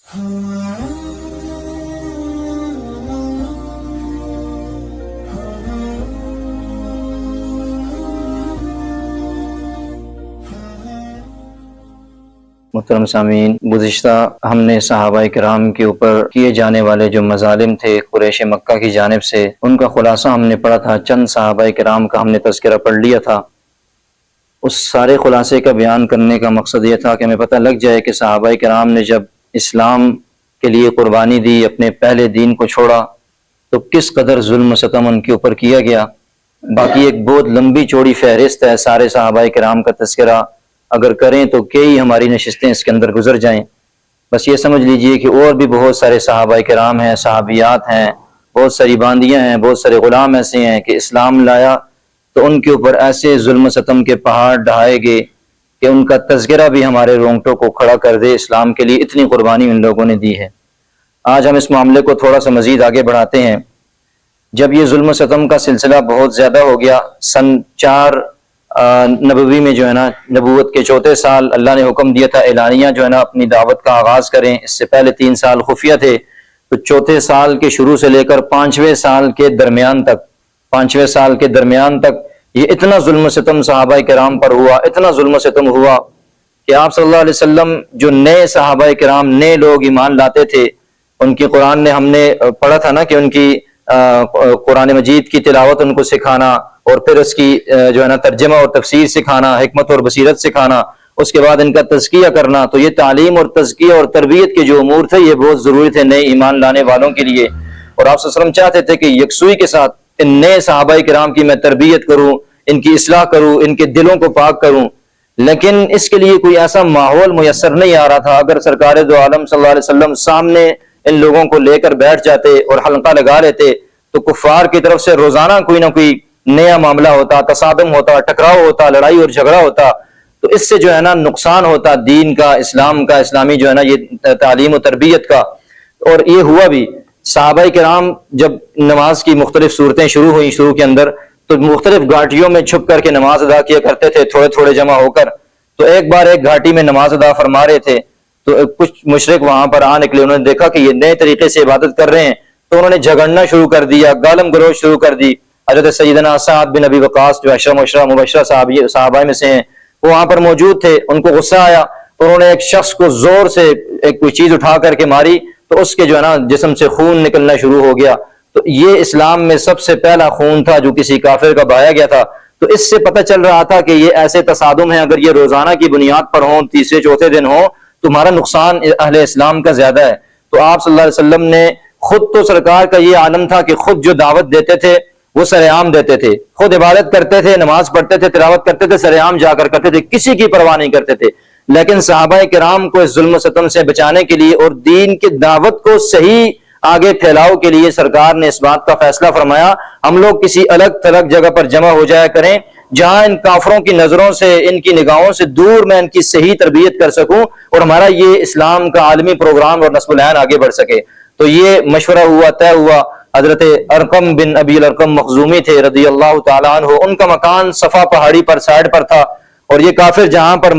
محترم سامعین، گزشتہ ہم نے صحابہ کرام کے اوپر کیے جانے والے جو مظالم تھے قریش مکہ کی جانب سے، ان کا خلاصہ ہم نے پڑھا تھا۔ چند صحابہ کرام کا ہم نے تذکرہ پڑھ لیا تھا۔ اس سارے خلاصے کا بیان کرنے کا مقصد یہ تھا کہ ہمیں پتہ لگ جائے کہ صحابہ کرام نے جب اسلام کے لیے قربانی دی، اپنے پہلے دین کو چھوڑا، تو کس قدر ظلم و ستم ان کے اوپر کیا گیا۔ باقی ایک بہت لمبی چوڑی فہرست ہے، سارے صحابہ کرام کا تذکرہ اگر کریں تو کئی ہماری نشستیں اس کے اندر گزر جائیں۔ بس یہ سمجھ لیجئے کہ اور بھی بہت سارے صحابہ کرام ہیں، صحابیات ہیں، بہت ساری باندیاں ہیں، بہت سارے غلام ایسے ہیں کہ اسلام لایا تو ان کے اوپر ایسے ظلم و ستم کے پہاڑ ڈھائے گئے کہ ان کا تذکرہ بھی ہمارے رونگٹوں کو کھڑا کر دے۔ اسلام کے لیے اتنی قربانی ان لوگوں نے دی ہے۔ آج ہم اس معاملے کو تھوڑا سا مزید آگے بڑھاتے ہیں۔ جب یہ ظلم و ستم کا سلسلہ بہت زیادہ ہو گیا، سن 4 نبوی میں جو ہے نا، نبوت کے 4تھے سال اللہ نے حکم دیا تھا اعلانیہ جو ہے نا اپنی دعوت کا آغاز کریں۔ اس سے پہلے 3 سال خفیہ تھے، تو 4تھے سال کے شروع سے لے کر 5ویں سال کے درمیان تک یہ اتنا ظلم و ستم صحابہ کرام پر ہوا، اتنا ظلم و ستم ہوا کہ آپ صلی اللہ علیہ وسلم جو نئے صحابہ کرام، نئے لوگ ایمان لاتے تھے، ان کی قرآن نے ہم نے پڑھا تھا نا کہ ان کی قرآن مجید کی تلاوت ان کو سکھانا، اور پھر اس کی جو ہے نا ترجمہ اور تفسیر سکھانا، حکمت اور بصیرت سکھانا، اس کے بعد ان کا تزکیہ کرنا۔ تو یہ تعلیم اور تزکیہ اور تربیت کے جو امور تھے یہ بہت ضروری تھے نئے ایمان لانے والوں کے لیے، اور آپ صلی اللہ علیہ وسلم چاہتے تھے کہ یکسوئی کے ساتھ ان نئے صحابہ کرام کی میں تربیت کروں، ان کی اصلاح کروں، ان کے دلوں کو پاک کروں، لیکن اس کے لیے کوئی ایسا ماحول میسر نہیں آ رہا تھا۔ اگر سرکار دو عالم صلی اللہ علیہ وسلم سامنے ان لوگوں کو لے کر بیٹھ جاتے اور حلقہ لگا لیتے تو کفار کی طرف سے روزانہ کوئی نہ کوئی نیا معاملہ ہوتا، تصادم ہوتا، ٹکراؤ ہوتا، لڑائی اور جھگڑا ہوتا، تو اس سے جو ہے نا نقصان ہوتا دین کا، اسلام کا، اسلامی جو ہے نا یہ تعلیم و تربیت کا۔ اور یہ ہوا بھی۔ صحابہ کرام جب نماز کی مختلف صورتیں شروع ہوئیں شروع کے اندر، تو مختلف گھاٹیوں میں چھپ کر کے نماز ادا کیا کرتے تھے، تھوڑے تھوڑے جمع ہو کر۔ تو ایک بار ایک گھاٹی میں نماز ادا فرما رہے تھے تو کچھ مشرک وہاں پر آ نکلے، انہوں نے دیکھا کہ یہ نئے طریقے سے عبادت کر رہے ہیں، تو انہوں نے جھگڑنا شروع کر دیا، گالم گلوچ شروع کر دی۔ حضرت سیدنا سعد بن ابی وقاص جو عشرہ مبشرہ صحابہ میں سے ہیں، وہ وہاں پر موجود تھے۔ ان کو غصہ آیا، انہوں نے ایک شخص کو زور سے ایک کوئی چیز اٹھا کر کے ماری، تو اس کے جو ہے نا جسم سے خون نکلنا شروع ہو گیا۔ تو یہ اسلام میں سب سے پہلا خون تھا جو کسی کافر کا بہایا گیا تھا۔ تو اس سے پتہ چل رہا تھا کہ یہ ایسے تصادم ہیں، اگر یہ روزانہ کی بنیاد پر ہوں، تیسرے چوتھے دن ہوں، تو ہمارا نقصان اہل اسلام کا زیادہ ہے۔ تو آپ صلی اللہ علیہ وسلم نے خود، تو سرکار کا یہ عالم تھا کہ خود جو دعوت دیتے تھے وہ سر عام دیتے تھے، خود عبادت کرتے تھے، نماز پڑھتے تھے، تلاوت کرتے تھے، سر عام جا کر کرتے تھے، کسی کی پرواہ نہیں کرتے تھے۔ لیکن صحابہ کرام کو اس ظلم و ستم سے بچانے کے لیے اور دین کی دعوت کو صحیح آگے پھیلاؤ کے لیے سرکار نے اس بات کا فیصلہ فرمایا، ہم لوگ کسی الگ تھلگ جگہ پر جمع ہو جایا کریں جہاں ان کافروں کی نظروں سے، ان کی نگاہوں سے دور میں ان کی صحیح تربیت کر سکوں، اور ہمارا یہ اسلام کا عالمی پروگرام اور نصب العین آگے بڑھ سکے۔ تو یہ مشورہ ہوا، طے ہوا۔ حضرت ارقم بن ابی الارقم مخزومی تھے رضی اللہ تعالیٰ عنہ، ان کا مکان صفا پہاڑی پر سائڈ پر تھا، اور یہ کافر جہاں پر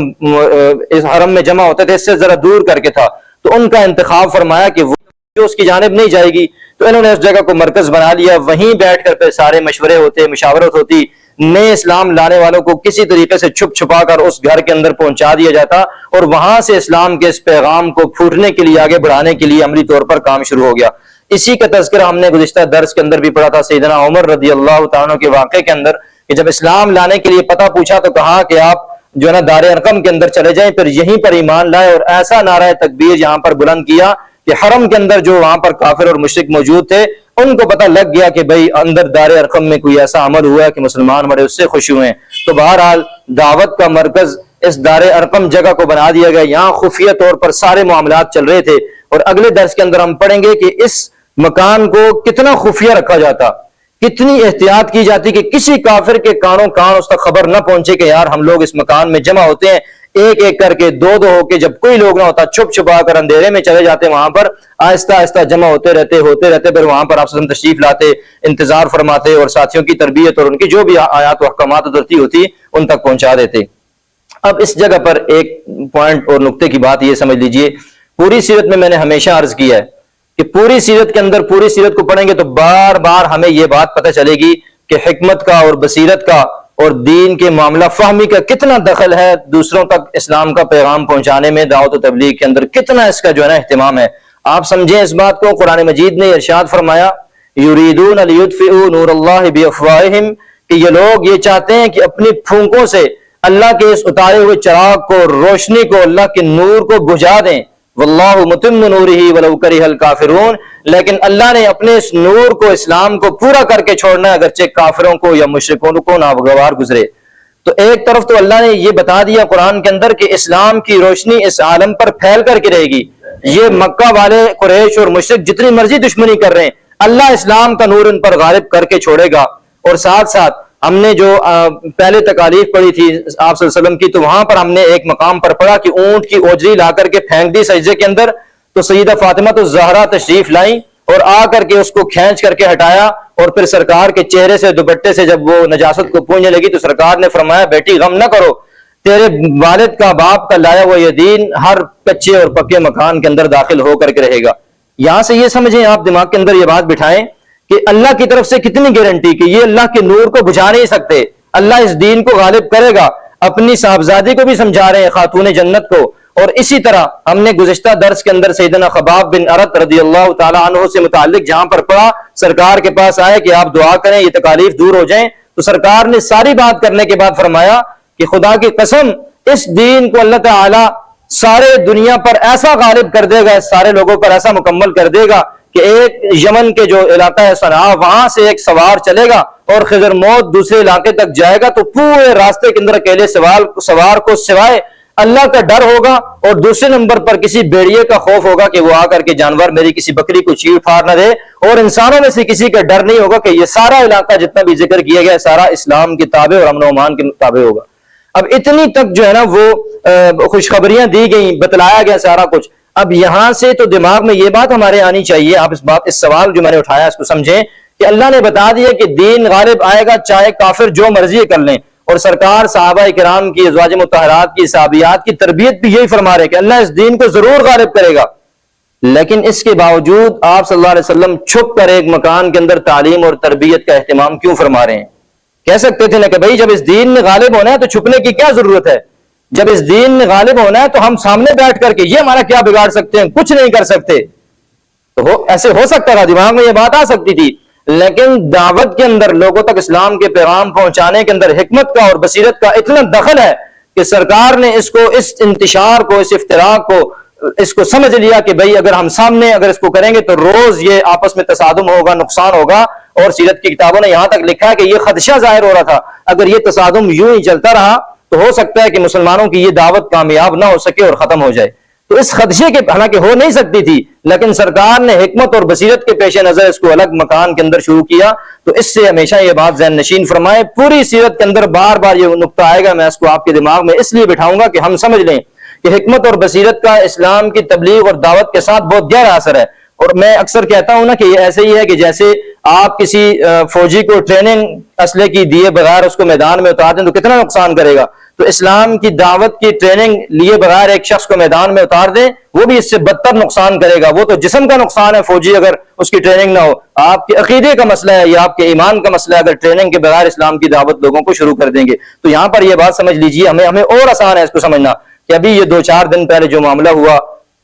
اس حرم میں جمع ہوتے تھے اس سے ذرا دور کر کے تھا۔ تو ان کا انتخاب فرمایا کہ وہ جو اس کی جانب نہیں جائے گی، تو انہوں نے اس جگہ کو مرکز بنا لیا، وہیں بیٹھ کر پھر سارے مشورے ہوتے، مشاورت ہوتی، نئے اسلام لانے والوں کو کسی طریقے سے چھپ چھپا کر اس گھر کے اندر پہنچا دیا جاتا، اور وہاں سے اسلام کے اس پیغام کو پھوٹنے کے لیے، آگے بڑھانے کے لیے عملی طور پر کام شروع ہو گیا۔ اسی کا تذکرہ ہم نے گزشتہ درس کے اندر بھی پڑھا تھا، سیدنا عمر رضی اللہ تعالیٰ کے واقعے کے اندر، کہ جب اسلام لانے کے لیے پتہ پوچھا تو کہا کہ آپ جو ہے نا دار ارقم کے اندر چلے جائیں، پھر یہیں پر ایمان لائے، اور ایسا نعرہ تکبیر یہاں پر بلند کیا کہ حرم کے اندر جو وہاں پر کافر اور مشرک موجود تھے ان کو پتہ لگ گیا کہ بھئی اندر دار ارقم میں کوئی ایسا عمل ہوا ہے کہ مسلمان بڑے اس سے خوش ہوئے ہیں۔ تو بہرحال دعوت کا مرکز اس دار ارقم جگہ کو بنا دیا گیا، یہاں خفیہ طور پر سارے معاملات چل رہے تھے، اور اگلے درس کے اندر ہم پڑھیں گے کہ اس مکان کو کتنا خفیہ رکھا جاتا، کتنی احتیاط کی جاتی کہ کسی کافر کے کانوں کان اس تک خبر نہ پہنچے کہ یار ہم لوگ اس مکان میں جمع ہوتے ہیں، ایک ایک کر کے، دو دو ہو کے، جب کوئی لوگ نہ ہوتا چھپ چھپا کر اندھیرے میں چلے جاتے، وہاں پر آہستہ آہستہ جمع ہوتے رہتے، پھر وہاں پر آپ سے تشریف لاتے، انتظار فرماتے، اور ساتھیوں کی تربیت اور ان کی جو بھی آیات و احکامات ادھرتی ہوتی ان تک پہنچا دیتے۔ اب اس جگہ پر ایک پوائنٹ اور نقطے کی بات یہ سمجھ لیجئے، پوری سیرت میں نے ہمیشہ عرض کیا ہے کہ پوری سیرت کے اندر پوری سیرت کو پڑھیں گے تو بار بار ہمیں یہ بات پتہ چلے گی کہ حکمت کا اور بصیرت کا اور دین کے معاملہ فہمی کا کتنا دخل ہے دوسروں تک اسلام کا پیغام پہنچانے میں، دعوت و تبلیغ کے اندر کتنا اس کا جو ہے نا اہتمام ہے۔ آپ سمجھیں اس بات کو، قرآن مجید نے ارشاد فرمایا یریدون لیطفئوا نور اللہ بافواہہم، کہ یہ لوگ یہ چاہتے ہیں کہ اپنی پھونکوں سے اللہ کے اس اتارے ہوئے چراغ کو، روشنی کو، اللہ کے نور کو بجھا دیں۔ واللہ متم نورہ ولو کرہ الکافرون، لیکن اللہ نے اپنے اس نور کو، اسلام کو پورا کر کے چھوڑنا ہے اگرچہ کافروں کو یا مشرکوں کو ناگوار گزرے۔ تو ایک طرف تو اللہ نے یہ بتا دیا قرآن کے اندر کہ اسلام کی روشنی اس عالم پر پھیل کر کے رہے گی، یہ مکہ والے قریش اور مشرک جتنی مرضی دشمنی کر رہے ہیں اللہ اسلام کا نور ان پر غالب کر کے چھوڑے گا۔ اور ساتھ ساتھ ہم نے جو پہلے تکالیف پڑھی تھی آپ صلی اللہ علیہ وسلم کی، تو وہاں پر ہم نے ایک مقام پر پڑھا کہ اونٹ کی اوجری لا کر کے پھینک دی سجدے کے اندر، تو سیدہ فاطمہ تو زہرا تشریف لائیں اور آ کر کے اس کو کھینچ کر کے ہٹایا، اور پھر سرکار کے چہرے سے دوپٹے سے جب وہ نجاست کو پونجنے لگی تو سرکار نے فرمایا بیٹی غم نہ کرو، تیرے والد کا باپ کا لایا ہوا یہ دین ہر کچے اور پکے مکان کے اندر داخل ہو کر کے رہے گا۔ یہاں سے یہ سمجھیں، آپ دماغ کے اندر یہ بات بٹھائیں کہ اللہ کی طرف سے کتنی گارنٹی کہ یہ اللہ کے نور کو بجھا نہیں سکتے، اللہ اس دین کو غالب کرے گا۔ اپنی صاحبزادی کو بھی سمجھا رہے ہیں، خاتون جنت کو۔ اور اسی طرح ہم نے گزشتہ درس کے اندر سیدنا خباب بن ارت رضی اللہ تعالی عنہ سے متعلق جہاں پر پڑھا، سرکار کے پاس آئے کہ آپ دعا کریں یہ تکالیف دور ہو جائیں، تو سرکار نے ساری بات کرنے کے بعد فرمایا کہ خدا کی قسم اس دین کو اللہ تعالی سارے دنیا پر ایسا غالب کر دے گا، سارے لوگوں پر ایسا مکمل کر دے گا کہ ایک یمن کے جو علاقہ ہے صنعاء، وہاں سے ایک سوار چلے گا اور خضر موت دوسرے علاقے تک جائے گا تو پورے راستے کے اندر اکیلے سوار کو سوائے اللہ کا ڈر ہوگا، اور دوسرے نمبر پر کسی بیڑیے کا خوف ہوگا کہ وہ آ کر کے جانور میری کسی بکری کو چیڑ پھاڑ نہ دے، اور انسانوں میں سے کسی کا ڈر نہیں ہوگا کہ یہ سارا علاقہ جتنا بھی ذکر کیا گیا سارا اسلام کے تابع اور امن و امان کے تابع ہوگا۔ اب اتنی تک جو ہے نا وہ خوشخبریاں دی گئیں، بتلایا گیا سارا کچھ۔ اب یہاں سے تو دماغ میں یہ بات ہمارے آنی چاہیے، آپ اس سوال جو میں نے اٹھایا اس کو سمجھیں کہ اللہ نے بتا دیا کہ دین غالب آئے گا چاہے کافر جو مرضی کر لیں، اور سرکار صحابہ کرام کی، ازواج مطہرات کی، صحابیات کی تربیت بھی یہی فرما رہے کہ اللہ اس دین کو ضرور غالب کرے گا۔ لیکن اس کے باوجود آپ صلی اللہ علیہ وسلم چھپ کر ایک مکان کے اندر تعلیم اور تربیت کا اہتمام کیوں فرما رہے ہیں؟ کہہ سکتے تھے نا کہ بھائی جب اس دین میں غالب ہونا ہے تو چھپنے کی کیا ضرورت ہے، جب اس دین میں غالب ہونا ہے تو ہم سامنے بیٹھ کر کے یہ ہمارا کیا بگاڑ سکتے ہیں، کچھ نہیں کر سکتے۔ تو ایسے ہو سکتا تھا، دماغ میں یہ بات آ سکتی تھی، لیکن دعوت کے اندر لوگوں تک اسلام کے پیغام پہنچانے کے اندر حکمت کا اور بصیرت کا اتنا دخل ہے کہ سرکار نے اس کو، اس انتشار کو، اس افتراق کو، اس کو سمجھ لیا کہ بھائی اگر ہم سامنے اگر اس کو کریں گے تو روز یہ آپس میں تصادم ہوگا، نقصان ہوگا۔ اور سیرت کی کتابوں نے یہاں تک لکھا ہے کہ یہ خدشہ ظاہر ہو رہا تھا اگر یہ تصادم یوں ہی چلتا رہا تو ہو سکتا ہے کہ مسلمانوں کی یہ دعوت کامیاب نہ ہو سکے اور ختم ہو جائے۔ تو اس خدشے کے حالانکہ ہو نہیں سکتی تھی، لیکن سرکار نے حکمت اور بصیرت کے پیش نظر اس کو الگ مکان کے اندر شروع کیا۔ تو اس سے ہمیشہ یہ بات ذہن نشین فرمائے، پوری سیرت کے اندر بار بار یہ نقطہ آئے گا، میں اس کو آپ کے دماغ میں اس لیے بٹھاؤں گا کہ ہم سمجھ لیں کہ حکمت اور بصیرت کا اسلام کی تبلیغ اور دعوت کے ساتھ بہت گہرا اثر ہے۔ اور میں اکثر کہتا ہوں نا کہ یہ ایسے ہی ہے کہ جیسے آپ کسی فوجی کو ٹریننگ اسلحے کی دیے بغیر اس کو میدان میں اتار دیں تو کتنا نقصان کرے گا، تو اسلام کی دعوت کی ٹریننگ لیے بغیر ایک شخص کو میدان میں اتار دیں وہ بھی اس سے بدتر نقصان کرے گا۔ وہ تو جسم کا نقصان ہے فوجی اگر اس کی ٹریننگ نہ ہو، آپ کے عقیدے کا مسئلہ ہے یا آپ کے ایمان کا مسئلہ ہے اگر ٹریننگ کے بغیر اسلام کی دعوت لوگوں کو شروع کر دیں گے۔ تو یہاں پر یہ بات سمجھ لیجیے، ہمیں اور آسان ہے اس کو سمجھنا کہ ابھی یہ 2-4 دن پہلے جو معاملہ ہوا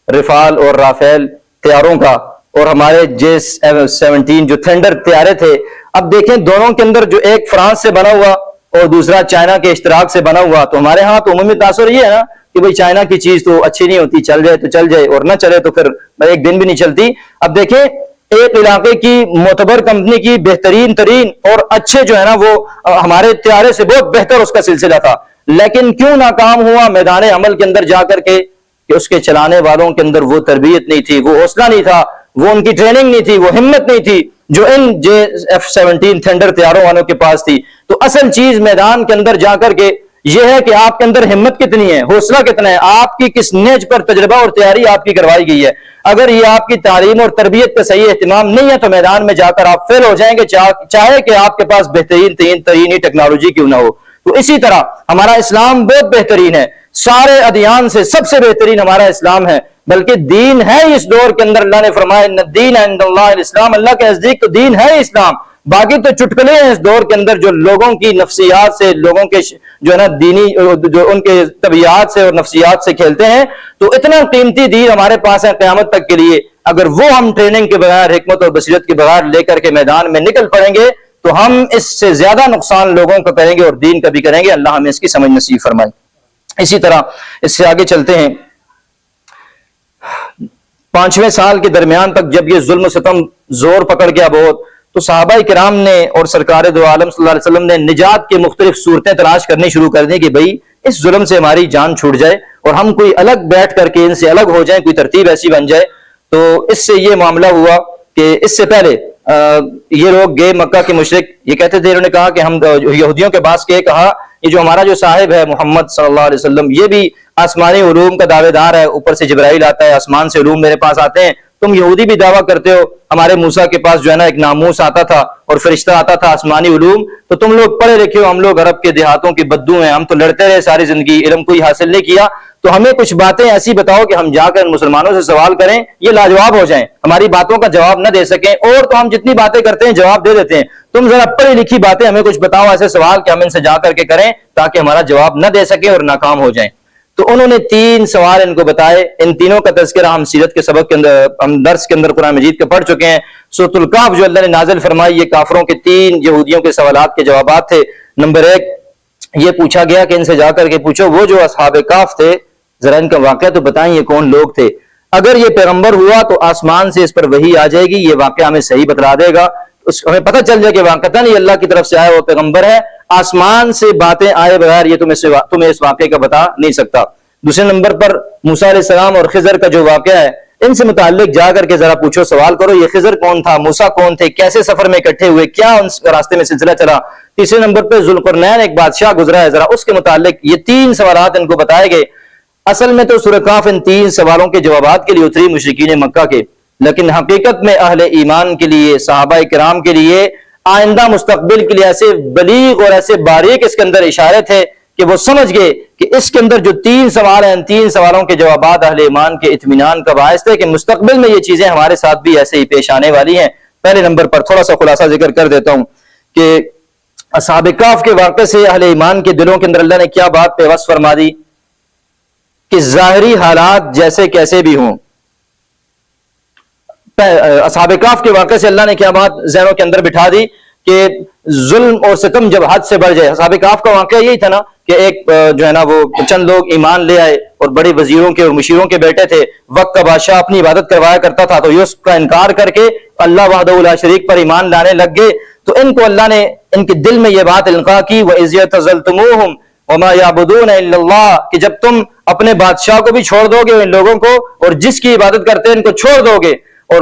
رفال اور رافیل طیاروں کا اور ہمارے J-17 جو تھنڈر طیارے تھے، اب دیکھیں دونوں کے اندر جو ایک فرانس سے بنا ہوا اور دوسرا چائنا کے اشتراک سے بنا ہوا، تو ہمارے ہاں تو عمومی تاثر یہ ہے نا کہ بھئی چائنا کی چیز تو اچھی نہیں ہوتی، چل جائے تو چل جائے اور نہ چلے تو پھر ایک دن بھی نہیں چلتی۔ اب دیکھیں ایک علاقے کی معتبر کمپنی کی بہترین ترین اور اچھے جو ہے نا وہ ہمارے طیارے سے بہت بہتر اس کا سلسلہ تھا، لیکن کیوں ناکام ہوا میدان عمل کے اندر جا کر کے کہ اس کے چلانے والوں کے اندر وہ تربیت نہیں تھی، وہ حوصلہ نہیں تھا، وہ ان کی ٹریننگ نہیں تھی، وہ ہمت نہیں تھی جو ان F-17 تھنڈر طیاروں والوں کے پاس تھی۔ تو اصل چیز میدان کے اندر جا کر کے یہ ہے کہ آپ کے اندر ہمت کتنی ہے، حوصلہ کتنا ہے، آپ کی کس نیج پر تجربہ اور تیاری آپ کی کروائی گئی ہے۔ اگر یہ آپ کی تعلیم اور تربیت کا صحیح اہتمام نہیں ہے تو میدان میں جا کر آپ فیل ہو جائیں گے، چاہے کہ آپ کے پاس بہترین ترین ٹیکنالوجی کیوں نہ ہو۔ تو اسی طرح ہمارا اسلام بہت بہترین ہے، سارے ادیان سے سب سے بہترین ہمارا اسلام ہے، بلکہ دین ہے اس دور کے اندر. اللہ نے فرمایا ان الدین عند اللہ الاسلام، اللہ کے نزدیک تو دین ہے اسلام. باقی تو چٹکلے ہیں اس دور کے اندر جو لوگوں کی نفسیات سے، لوگوں کے جو ہے نا دینی، جو ان کے طبیعت سے اور نفسیات سے کھیلتے ہیں. تو اتنا قیمتی دین ہمارے پاس ہے قیامت تک کے لیے، اگر وہ ہم ٹریننگ کے بغیر، حکمت اور بصیرت کے بغیر لے کر کے میدان میں نکل پڑیں گے تو ہم اس سے زیادہ نقصان لوگوں کو کریں گے اور دین کا بھی کریں گے. اللہ ہمیں اس کی سمجھ نصیب فرمائے. اسی طرح اس سے آگے چلتے ہیں. 5ویں سال کے درمیان تک جب یہ ظلم و ستم زور پکڑ گیا بہت، تو صحابہ کرام نے اور سرکار دو عالم صلی اللہ علیہ وسلم نے نجات کے مختلف صورتیں تلاش کرنی شروع کر دی کہ بھئی اس ظلم سے ہماری جان چھوٹ جائے اور ہم کوئی الگ بیٹھ کر کے ان سے الگ ہو جائیں، کوئی ترتیب ایسی بن جائے. تو اس سے یہ معاملہ ہوا کہ اس سے پہلے یہ لوگ گئے مکہ کے مشرک، یہ کہتے تھے، انہوں نے کہا کہ ہم یہودیوں کے پاس کے کہا یہ جو ہمارا جو صاحب ہے محمد صلی اللہ علیہ وسلم یہ بھی آسمانی علوم کا دعوے دار ہے، اوپر سے جبرائیل آتا ہے، آسمان سے علوم میرے پاس آتے ہیں. تم یہودی بھی دعویٰ کرتے ہو ہمارے موسیٰ کے پاس جو ہے نا ایک ناموس آتا تھا اور فرشتہ آتا تھا آسمانی علوم، تو تم لوگ پڑھے لکھے ہو، ہم لوگ عرب کے دیہاتوں کے بدو ہیں، ہم تو لڑتے رہے ساری زندگی، علم کوئی حاصل نہیں کیا. تو ہمیں کچھ باتیں ایسی بتاؤ کہ ہم جا کر مسلمانوں سے سوال کریں، یہ لاجواب ہو جائیں، ہماری باتوں کا جواب نہ دے سکیں، اور تو ہم جتنی باتیں کرتے ہیں جواب دے دیتے ہیں، تم ذرا پڑھی لکھی باتیں ہمیں کچھ بتاؤ، ایسے سوال کہ ہم ان سے جا کر کے کریں تاکہ ہمارا جواب نہ دے سکیں اور ناکام ہو جائیں. تو انہوں نے 3 سوال ان کو بتائے. ان تینوں کا تذکرہ ہم سیرت کے سبق کے اندر، ہم درس کے اندر قرآن مجید کے پڑھ چکے ہیں. سورۃ الکہف جو اللہ نے نازل فرمائی، یہ کافروں کے 3 یہودیوں کے سوالات کے جوابات تھے. نمبر 1 یہ پوچھا گیا کہ ان سے جا کر کے پوچھو وہ جو اصحاب کہف تھے ذرا ان کا واقعہ تو بتائیں، یہ کون لوگ تھے؟ اگر یہ پیغمبر ہوا تو آسمان سے اس پر وحی آ جائے گی، یہ واقعہ ہمیں صحیح بتلا دے گا، ہمیں پتہ چل جائے کہ واقعتاً یہ اللہ کی طرف سے آیا وہ پیغمبر ہے. آسمان سے باتیں آئے بغیر یہ تمہیں اس واقعے کا بتا نہیں سکتا. دوسرے نمبر پر موسیٰ علیہ السلام اور خضر کا جو واقعہ ہے، ان سے متعلق جا کر کے ذرا پوچھو، سوال کرو، یہ خضر کون تھا، موسیٰ کون تھے، کیسے سفر میں اکٹھے ہوئے، کیا ان راستے میں سلسلہ چلا. تیسرے نمبر پہ ذوالقرنین ایک بادشاہ گزرا ہے، ذرا اس کے متعلق یہ 3 سوالات ان کو بتائے گئے. اصل میں تو سورہ کہف ان 3 سوالوں کے جوابات کے لیے اتری مشرکین مکہ کے، لیکن حقیقت میں اہل ایمان کے لیے، صحابہ کرام کے لیے، آئندہ مستقبل کے لیے ایسے بلیغ اور ایسے باریک اس کے اندر اشارے تھے کہ وہ سمجھ گئے کہ اس کے اندر جو 3 سوال ہیں، ان 3 سوالوں کے جوابات اہل ایمان کے اطمینان کا باعث تھے کہ مستقبل میں یہ چیزیں ہمارے ساتھ بھی ایسے ہی پیش آنے والی ہیں. پہلے نمبر پر تھوڑا سا خلاصہ ذکر کر دیتا ہوں کہ اصحاب کہف کے واقعے سے اہل ایمان کے دلوں کے اندر اللہ نے کیا بات پیوست فرما دی کہ ظاہری حالات جیسے کیسے بھی ہوں، اصحاب کہف کے واقعے سے اللہ نے کیا بات ذہنوں کے اندر بٹھا دی کہ ظلم اور ستم جب حد سے بڑھ جائے. اصحاب کہف کا واقعہ یہی تھا نا کہ ایک جو ہے نا وہ چند لوگ ایمان لے آئے اور بڑے وزیروں کے اور مشیروں کے بیٹے تھے، وقت کا بادشاہ اپنی عبادت کروایا کرتا تھا تو یہ اس کا انکار کر کے اللہ وحدہ لا شریک پر ایمان لانے لگ گئے. تو ان کو اللہ نے ان کے دل میں یہ بات القاء کی، وَإِذْ يَعْتَزَلْتُمُوهُمْ وَمَا يَعْبُدُونَ إِلَّا اللَّهَ، کہ جب تم اپنے بادشاہ کو بھی چھوڑ دو گے ان لوگوں کو اور جس کی عبادت کرتے ہیں ان کو چھوڑ دو گے، اور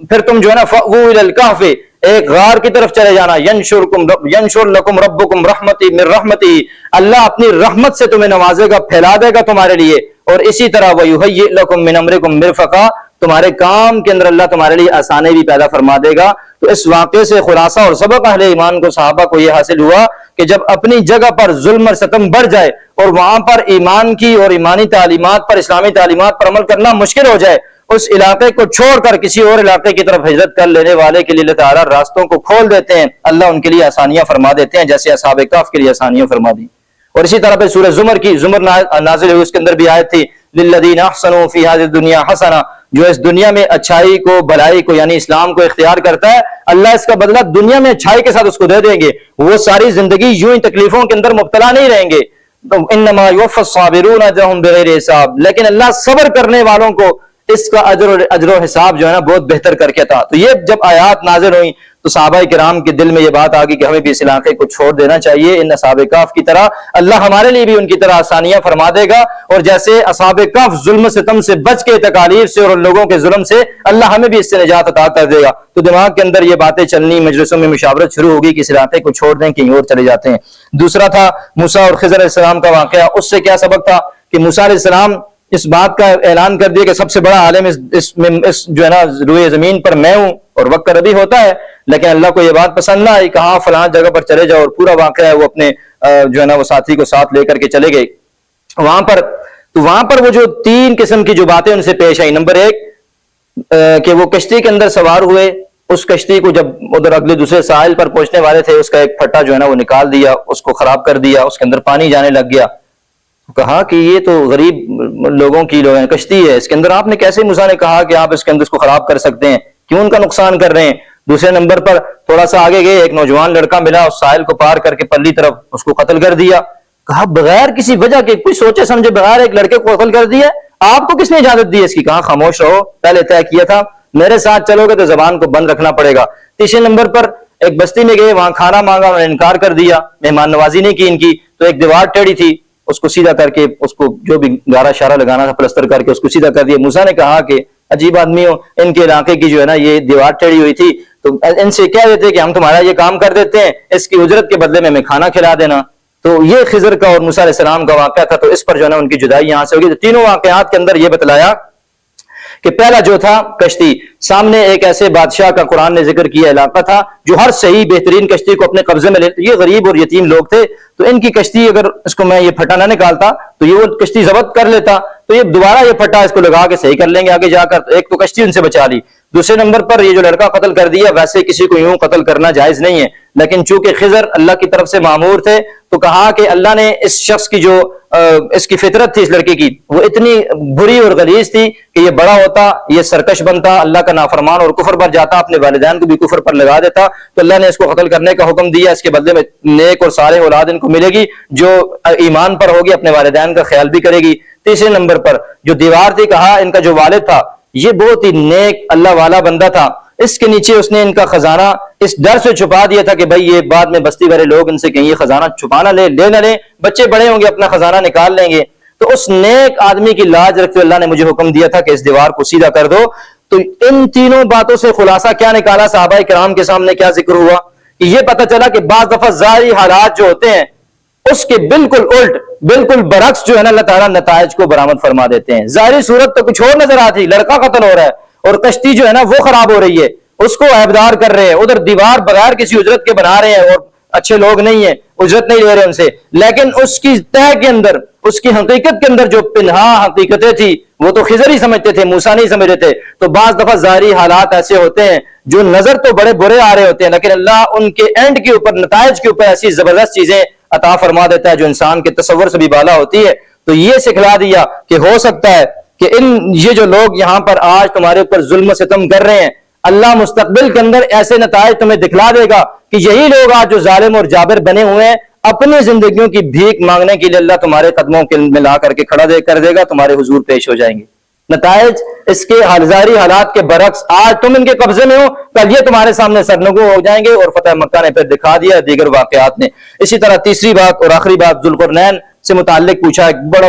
پھر تم جو ہے نا فَأْوُوا إِلَى الْكَهْفِ، ایک غار کی طرف چلے جانا، يَنشُرْ لَكُمْ رَبُّكُمْ رَحْمَتِي مِنْ رَحْمَتِهِ، اللہ اپنی رحمت سے تمہیں نوازے گا، پھیلا دے گا تمہارے لیے. اور اسی طرح وَيُهَيِّئْ لَكُمْ مِنْ أَمْرِكُمْ مِرْفَقًا، تمہارے کام کے اندر اللہ تمہارے لیے آسانی بھی پیدا فرما دے گا. تو اس واقعے سے خلاصہ اور سبق اہل ایمان کو، صحابہ کو یہ حاصل ہوا کہ جب اپنی جگہ پر ظلم اور ستم بڑھ جائے اور وہاں پر ایمان کی اور ایمانی تعلیمات پر، اسلامی تعلیمات پر عمل کرنا مشکل ہو جائے، اس علاقے کو چھوڑ کر کسی اور علاقے کی طرف ہجرت کر لینے والے کے لیے اللہ تعالیٰ راستوں کو کھول دیتے ہیں، اللہ ان کے لیے آسانیاں فرما دیتے ہیں جیسے اصحاب کہف کے لیے آسانیاں فرما دی. اور اسی طرح پہ سورہ زمر نازل ہوئی، اس کے اندر بھی آیت تھی للذین احسنوا فی ہذہ الدنیا حسنہ، جو اس دنیا میں اچھائی کو، بھلائی کو یعنی اسلام کو اختیار کرتا ہے اللہ اس کا بدلہ دنیا میں اچھائی کے ساتھ اس کو دے دیں گے، وہ ساری زندگی یوں ہی تکلیفوں کے اندر مبتلا نہیں رہیں گے. انما یوفی الصابرون اجرهم بغیر حساب، لیکن اللہ صبر کرنے والوں کو اس کا اجر و حساب جو ہے نا بہت بہتر کر کے تھا. تو یہ جب آیات نازل ہوئیں تو صحابہ کرام کے دل میں یہ بات آ گئی کہ ہمیں بھی اس علاقے کو چھوڑ دینا چاہیے، ان اصحاب کہف کی طرح اللہ ہمارے لیے بھی ان کی طرح آسانیاں فرما دے گا، اور جیسے اصحاب کہف ظلم ستم سے بچ کے، تکالیف سے اور ان لوگوں کے ظلم سے، اللہ ہمیں بھی اس سے نجات عطا کر دے گا. تو دماغ کے اندر یہ باتیں چلنی، مجلسوں میں مشاورت شروع ہوگی کہ اس علاقے کو چھوڑ دیں، کہیں اور چلے جاتے ہیں. دوسرا تھا موسیٰ اور خضر علیہ السلام کا واقعہ. اس سے کیا سبق تھا کہ موسیٰ علیہ السلام اس بات کا اعلان کر دیا کہ سب سے بڑا عالم اس جو ہے نا روئے زمین پر میں ہوں، اور وقت کا ربی ہوتا ہے، لیکن اللہ کو یہ بات پسند نہ آئی، کہاں فلاں جگہ پر چلے جاؤ، اور پورا واقعہ ہے وہ اپنے جو ہے نا وہ ساتھی کو ساتھ لے کر کے چلے گئے. وہاں پر تو وہاں پر وہ جو 3 قسم کی جو باتیں ان سے پیش آئی، نمبر 1 کہ وہ کشتی کے اندر سوار ہوئے، اس کشتی کو جب ادھر اگلے دوسرے ساحل پر پہنچنے والے تھے، اس کا ایک پھٹا جو ہے نا وہ نکال دیا، اس کو خراب کر دیا، اس کے اندر پانی جانے لگ گیا۔ کہا کہ یہ تو غریب لوگوں کی کشتی ہے، اس کے اندر آپ نے کیسے، موسیٰ نے کہا کہ آپ اس کے اندر اس کو خراب کر سکتے ہیں، کیوں ان کا نقصان کر رہے ہیں؟ دوسرے نمبر پر تھوڑا سا آگے گئے، ایک نوجوان لڑکا ملا، اس ساحل کو پار کر کے پرلی طرف اس کو قتل کر دیا۔ کہا بغیر کسی وجہ کے، کوئی سوچے سمجھے بغیر ایک لڑکے کو قتل کر دیا، آپ کو کس نے اجازت دی اس کی؟ کہا خاموش رہو، پہلے طے کیا تھا، میرے ساتھ چلو گے تو زبان کو بند رکھنا پڑے گا۔ تیسرے نمبر پر ایک بستی میں گئے، وہاں کھانا مانگا، انہوں نے انکار کر دیا، مہمان نوازی نہیں کی ان کی، تو ایک دیوار ٹیڑھی تھی، اس کو سیدھا کر کے، اس کو جو بھی گارا شارہ لگانا تھا پلستر کر کے اس کو سیدھا کر دیا۔ موسیٰ نے کہا کہ عجیب آدمی ہو، ان کے علاقے کی جو ہے نا یہ دیوار ٹیڑھی ہوئی تھی، تو ان سے کہہ دیتے کہ ہم تمہارا یہ کام کر دیتے ہیں، اس کی اجرت کے بدلے میں ہمیں کھانا کھلا دینا۔ تو یہ خضر کا اور موسیٰ علیہ السلام کا واقعہ تھا، تو اس پر جو ہے نا ان کی جدائی یہاں سے ہوگی۔ تو تینوں واقعات کے اندر یہ بتلایا کہ پہلا جو تھا کشتی، سامنے ایک ایسے بادشاہ کا قرآن نے ذکر کیا علاقہ تھا جو ہر صحیح بہترین کشتی کو اپنے قبضے میں لیتے، یہ غریب اور یتیم لوگ تھے، تو ان کی کشتی اگر اس کو میں یہ پھٹا نہ نکالتا تو یہ وہ کشتی ضبط کر لیتا، تو یہ دوبارہ یہ پھٹا اس کو لگا کے صحیح کر لیں گے آگے جا کر، ایک تو کشتی ان سے بچا لی۔ دوسرے نمبر پر یہ جو لڑکا قتل کر دیا، ویسے کسی کو یوں قتل کرنا جائز نہیں ہے، لیکن چونکہ خضر اللہ کی طرف سے مامور تھے تو کہا کہ اللہ نے اس شخص کی جو اس کی فطرت تھی، اس لڑکے کی، وہ اتنی بری اور غلیظ تھی کہ یہ بڑا ہوتا، یہ سرکش بنتا، اللہ کا نافرمان اور کفر پر جاتا، اپنے والدین کو بھی کفر پر لگا دیتا، تو اللہ نے اس کو قتل کرنے کا حکم دیا، اس کے بدلے میں نیک اور صالح اولاد ان کو ملے گی جو ایمان پر ہوگی، اپنے والدین کا خیال بھی کرے گی۔ تیسرے نمبر پر جو دیوار تھی، کہا ان کا جو والد تھا یہ بہت ہی نیک اللہ والا بندہ تھا، اس کے نیچے اس نے ان کا خزانہ اس ڈر سے چھپا دیا تھا کہ بھائی یہ بعد میں بستی والے لوگ ان سے کہیں یہ خزانہ چھپا نہ لے نہ لیں، بچے بڑے ہوں گے اپنا خزانہ نکال لیں گے، تو اس نیک آدمی کی لاج رکھتے اللہ نے مجھے حکم دیا تھا کہ اس دیوار کو سیدھا کر دو۔ تو ان تینوں باتوں سے خلاصہ کیا نکالا صحابہ کرام کے سامنے کیا ذکر ہوا کہ یہ پتہ چلا کہ بعض دفعہ ظاہری حالات جو ہوتے ہیں اس کے بالکل الٹ، بالکل برعکس جو ہے نا اللہ تعالیٰ نتائج کو برآمد فرما دیتے ہیں۔ ظاہری صورت تو کچھ اور نظر آتی، لڑکا قتل ہو رہا ہے اور کشتی جو ہے نا وہ خراب ہو رہی ہے، اس کو عیبدار کر رہے ہیں، ادھر دیوار بغیر کسی اجرت کے بنا رہے ہیں اور اچھے لوگ نہیں ہیں، اجرت نہیں لے رہے ان سے، لیکن اس کی طے کے اندر، اس کی حقیقت کے اندر جو پنہا حقیقتیں تھی وہ تو خضر ہی سمجھتے تھے، موسیٰ نہیں سمجھ رہے تھے۔ تو بعض دفعہ ظاہری حالات ایسے ہوتے ہیں جو نظر تو بڑے برے آ رہے ہوتے ہیں، لیکن اللہ ان کے اینڈ کے اوپر، نتائج کے اوپر ایسی زبردست چیزیں عطا فرما دیتا ہے جو انسان کے تصور سے بھی بالا ہوتی ہے۔ تو یہ سکھلا دیا کہ ہو سکتا ہے کہ یہ جو لوگ یہاں پر آج تمہارے اوپر ظلم و ستم کر رہے ہیں، اللہ مستقبل کے اندر ایسے نتائج تمہیں دکھلا دے گا کہ یہی لوگ آج جو ظالم اور جابر بنے ہوئے ہیں، اپنی زندگیوں کی بھیک مانگنے کے لیے اللہ تمہارے قدموں کے میں لا کر کے کھڑا کر دے گا، تمہارے حضور پیش ہو جائیں گے۔ نتائج اس کے ظاہری حالات کے برعکس، آج تم ان کے قبضے میں ہو، کل یہ تمہارے سامنے سرنگوں ہو جائیں گے، اور فتح مکہ نے پھر دکھا دیا دیگر واقعات نے۔ اسی طرح تیسری بات اور آخری بات، ذوالقرنین سے متعلق پوچھا، ایک بڑا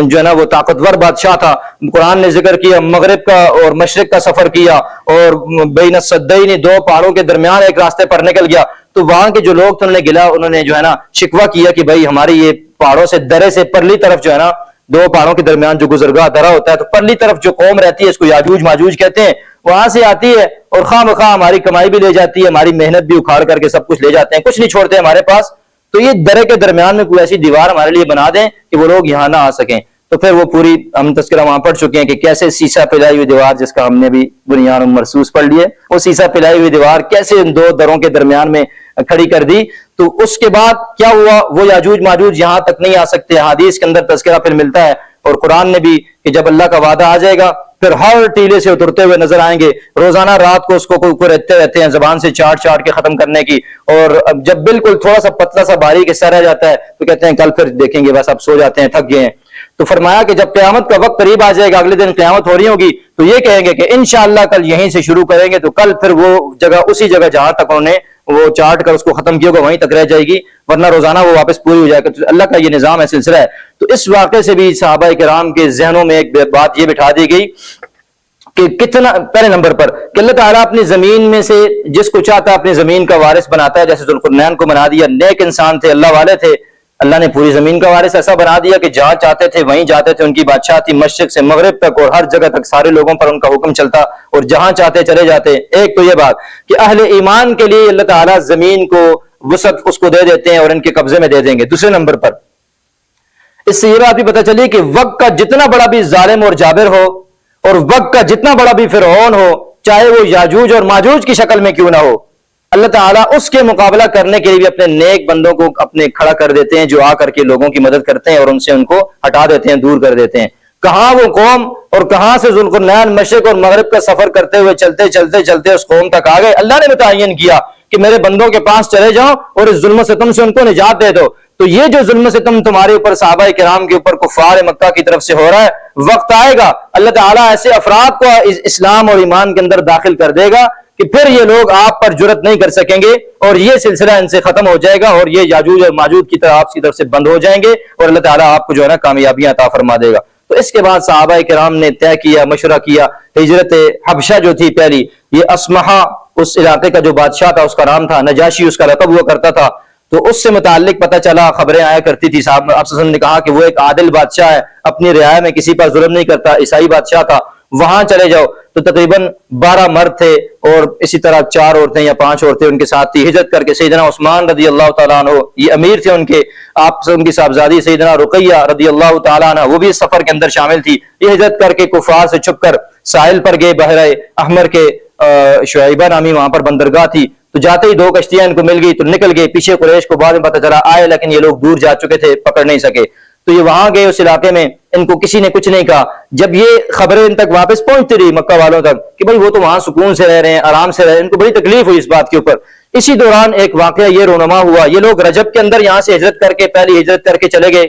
جو ہے نا وہ طاقتور بادشاہ تھا، قرآن نے ذکر کیا مغرب کا اور مشرق کا سفر کیا، اور بین السدین، دو پہاڑوں کے درمیان ایک راستے پر نکل گیا، تو وہاں کے جو لوگ تھے انہوں نے جو ہے نا شکوہ کیا کہ بھائی ہماری یہ پہاڑوں سے درے سے پرلی طرف جو ہے نا، دو پہاڑوں کے درمیان جو گزرگاہ درہ ہوتا ہے، تو پرلی طرف جو قوم رہتی ہے اس کو یاجوج ماجوج کہتے ہیں، وہاں سے آتی ہے اور خواہ مخواہ ہماری کمائی بھی لے جاتی ہے، ہماری محنت بھی اکھاڑ کر کے سب کچھ لے جاتے ہیں، کچھ نہیں چھوڑتے ہمارے پاس، تو یہ درے کے درمیان میں کوئی ایسی دیوار ہمارے لیے بنا دیں کہ وہ لوگ یہاں نہ آ سکیں۔ تو پھر وہ پوری ہم تذکرہ وہاں پڑھ چکے ہیں کہ کیسے سیسا پلائی ہوئی دیوار، جس کا ہم نے بھی بنیاد مرصوص پڑھ لی ہے، وہ سیسا پلائی ہوئی دیوار کیسے ان دو دروں کے درمیان میں کھڑی کر دی۔ تو اس کے بعد کیا ہوا، وہ یاجوج ماجوج یہاں تک نہیں آ سکتے، حدیث کے اندر تذکرہ پھر ملتا ہے، اور قرآن نے بھی کہ جب اللہ کا وعدہ آ جائے گا پھر ہر ٹیلے سے اترتے ہوئے نظر آئیں گے، روزانہ رات کو اس کو رہتے ہیں زبان سے چاٹ کے ختم کرنے کی، اور جب بالکل تھوڑا سا پتلا سا باریک حصہ رہ جاتا ہے تو کہتے ہیں کل پھر دیکھیں گے، بس اب سو جاتے ہیں، تھک گئے ہیں۔ تو فرمایا کہ جب قیامت کا وقت قریب آ جائے گا، اگلے دن قیامت ہو رہی ہوگی، تو یہ کہیں گے کہ انشاءاللہ کل یہیں سے شروع کریں گے، تو کل پھر وہ جگہ اسی جگہ جہاں تک انہوں نے وہ چاٹ کر اس کو ختم کیا ہوگا وہیں تک رہ جائے گی، ورنہ روزانہ وہ واپس پوری ہو جائے گا۔ تو اللہ کا یہ نظام ہے، سلسلہ ہے۔ تو اس واقعے سے بھی صحابہ کرام کے ذہنوں میں ایک بات یہ بٹھا دی گئی کہ کتنا، پہلے نمبر پر کہ اللہ تعالیٰ اپنی زمین میں سے جس کو چاہتا ہے اپنی زمین کا وارث بناتا ہے، جیسے ذوالقرنین کو بنا دیا، نیک انسان تھے، اللہ والے تھے، اللہ نے پوری زمین کا وارث ایسا بنا دیا کہ جہاں چاہتے تھے وہیں جاتے تھے، ان کی بادشاہ تھی مشرق سے مغرب تک، اور ہر جگہ تک سارے لوگوں پر ان کا حکم چلتا، اور جہاں چاہتے چلے جاتے۔ ایک تو یہ بات کہ اہل ایمان کے لیے اللہ تعالیٰ زمین کو وسعت اس کو دے دیتے ہیں اور ان کے قبضے میں دے دیں گے۔ دوسرے نمبر پر اس سے یہ بات بھی پتہ چلی کہ وقت کا جتنا بڑا بھی ظالم اور جابر ہو اور وقت کا جتنا بڑا بھی فرعون ہو، چاہے وہ یاجوج اور ماجوج کی شکل میں کیوں نہ ہو، اللہ تعالیٰ اس کے مقابلہ کرنے کے لیے بھی اپنے نیک بندوں کو اپنے کھڑا کر دیتے ہیں، جو آ کر کے لوگوں کی مدد کرتے ہیں اور ان سے ان کو ہٹا دیتے ہیں، دور کر دیتے ہیں۔ کہاں وہ قوم اور کہاں سے ذوالقرنین مشرق اور مغرب کا سفر کرتے ہوئے چلتے چلتے چلتے اس قوم تک آ گئے۔ اللہ نے متعین کیا کہ میرے بندوں کے پاس چلے جاؤ اور اس ظلم و ستم سے ان کو نجات دے دو۔ تو یہ جو ظلم و ستم تمہارے اوپر صحابہ کرام کے اوپر کفار مکہ کی طرف سے ہو رہا ہے، وقت آئے گا اللہ تعالیٰ ایسے افراد کو اسلام اور ایمان کے اندر داخل کر دے گا کہ پھر یہ لوگ آپ پر جرأت نہیں کر سکیں گے اور یہ سلسلہ ان سے ختم ہو جائے گا اور یہ یاجوج اور ماجوج کی طرح آپ کی طرف سے بند ہو جائیں گے اور اللہ تعالیٰ آپ کو جو ہے نا کامیابیاں عطا فرما دے گا۔ تو اس کے بعد صحابہ کرام نے طے کیا، مشورہ کیا، ہجرت حبشہ جو تھی پہلی، یہ اسمحہ اس علاقے کا جو بادشاہ تھا اس کا نام تھا، نجاشی اس کا لقب ہوا کرتا تھا، تو اس سے متعلق پتہ چلا، خبریں آیا کرتی تھی، صاحب آپ صلی اللہ علیہ وسلم نے کہا کہ وہ ایک عادل بادشاہ ہے، اپنی رعایا میں کسی پر ظلم نہیں کرتا، عیسائی بادشاہ تھا، وہاں چلے جاؤ۔ تو تقریباً 12 مرد تھے اور اسی طرح 4 عورتیں یا 5 عورتیں ان کے ساتھ تھی، ہجرت کر کے سیدنا عثمان رضی اللہ تعالیٰ عنہ یہ امیر تھے ان کے، آپ سے ان کی صاحبزادی سیدنا رقیہ رضی اللہ تعالیٰ عنہ وہ بھی اس سفر کے اندر شامل تھی، یہ ہجرت کر کے کفار سے چھپ کر ساحل پر گئے، بحر احمر کے شعیبہ نامی وہاں پر بندرگاہ تھی، تو جاتے ہی 2 کشتیاں ان کو مل گئی تو نکل گئے، پیچھے قریش کو بعد میں پتہ چلا آئے لیکن یہ لوگ دور جا چکے تھے، پکڑ نہیں سکے، تو یہ وہاں گئے اس علاقے میں، ان کو کسی نے کچھ نہیں کہا۔ جب یہ خبریں ان تک واپس پہنچتی رہی مکہ والوں تک کہ بھائی وہ تو وہاں سکون سے رہ رہے ہیں، آرام سے رہ رہے ہیں، ان کو بڑی تکلیف ہوئی اس بات کے اوپر۔ اسی دوران ایک واقعہ یہ رونما ہوا، یہ لوگ رجب کے اندر یہاں سے ہجرت کر کے پہلی ہجرت کر کے چلے گئے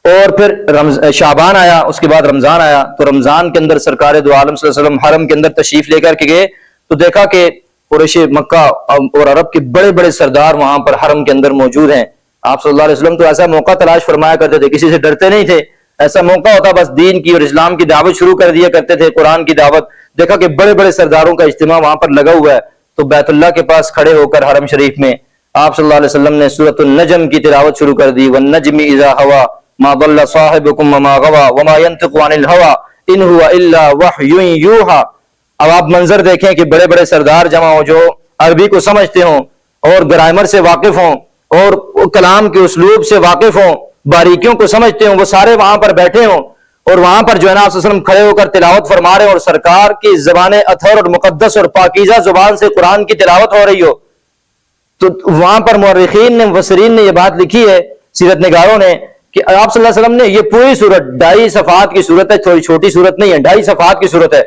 اور پھر شعبان آیا، اس کے بعد رمضان آیا، تو رمضان کے اندر سرکار دو عالم صلی اللہ علیہ وسلم حرم کے اندر تشریف لے کر کے گئے، تو دیکھا کہ قریش مکہ اور عرب کے بڑے بڑے سردار وہاں پر حرم کے اندر موجود ہیں۔ آپ صلی اللہ علیہ وسلم تو ایسا موقع تلاش فرمایا کرتے تھے، کسی سے ڈرتے نہیں تھے، ایسا موقع ہوتا بس دین کی اور اسلام کی دعوت شروع کر دیا کرتے تھے، قرآن کی دعوت۔ دیکھا کہ بڑے بڑے سرداروں کا اجتماع وہاں پر لگا ہوا ہے، تو بیت اللہ کے پاس کھڑے ہو کر حرم شریف میں آپ صلی اللہ علیہ وسلم نے سورۃ النجم کی تلاوت شروع کر دی، والنجم اذا ہوا ما ضل صاحبکم وما غوا وما ينطق عن الهوى ان هو الا وحی یوحى۔ اب آپ منظر دیکھیں کہ بڑے بڑے سردار جمع ہو جو عربی کو سمجھتے ہوں اور گرامر سے واقف ہوں اور کلام کے اسلوب سے واقف ہوں، باریکیوں کو سمجھتے ہوں، وہ سارے وہاں پر بیٹھے ہوں اور وہاں پر جو ہے نا آپ صلی اللہ علیہ وسلم کھڑے ہو کر تلاوت فرما رہے ہیں اور سرکار کی زبان اطہر اور مقدس اور پاکیزہ زبان سے قرآن کی تلاوت ہو رہی ہو، تو وہاں پر مورخین نے مفسرین نے یہ بات لکھی ہے، سیرت نگاروں نے، کہ آپ صلی اللہ علیہ وسلم نے یہ پوری سورت 2.5 صفحات کی سورت ہے، تھوڑی چھوٹی سورت نہیں ہے، 2.5 صفحات کی سورت ہے،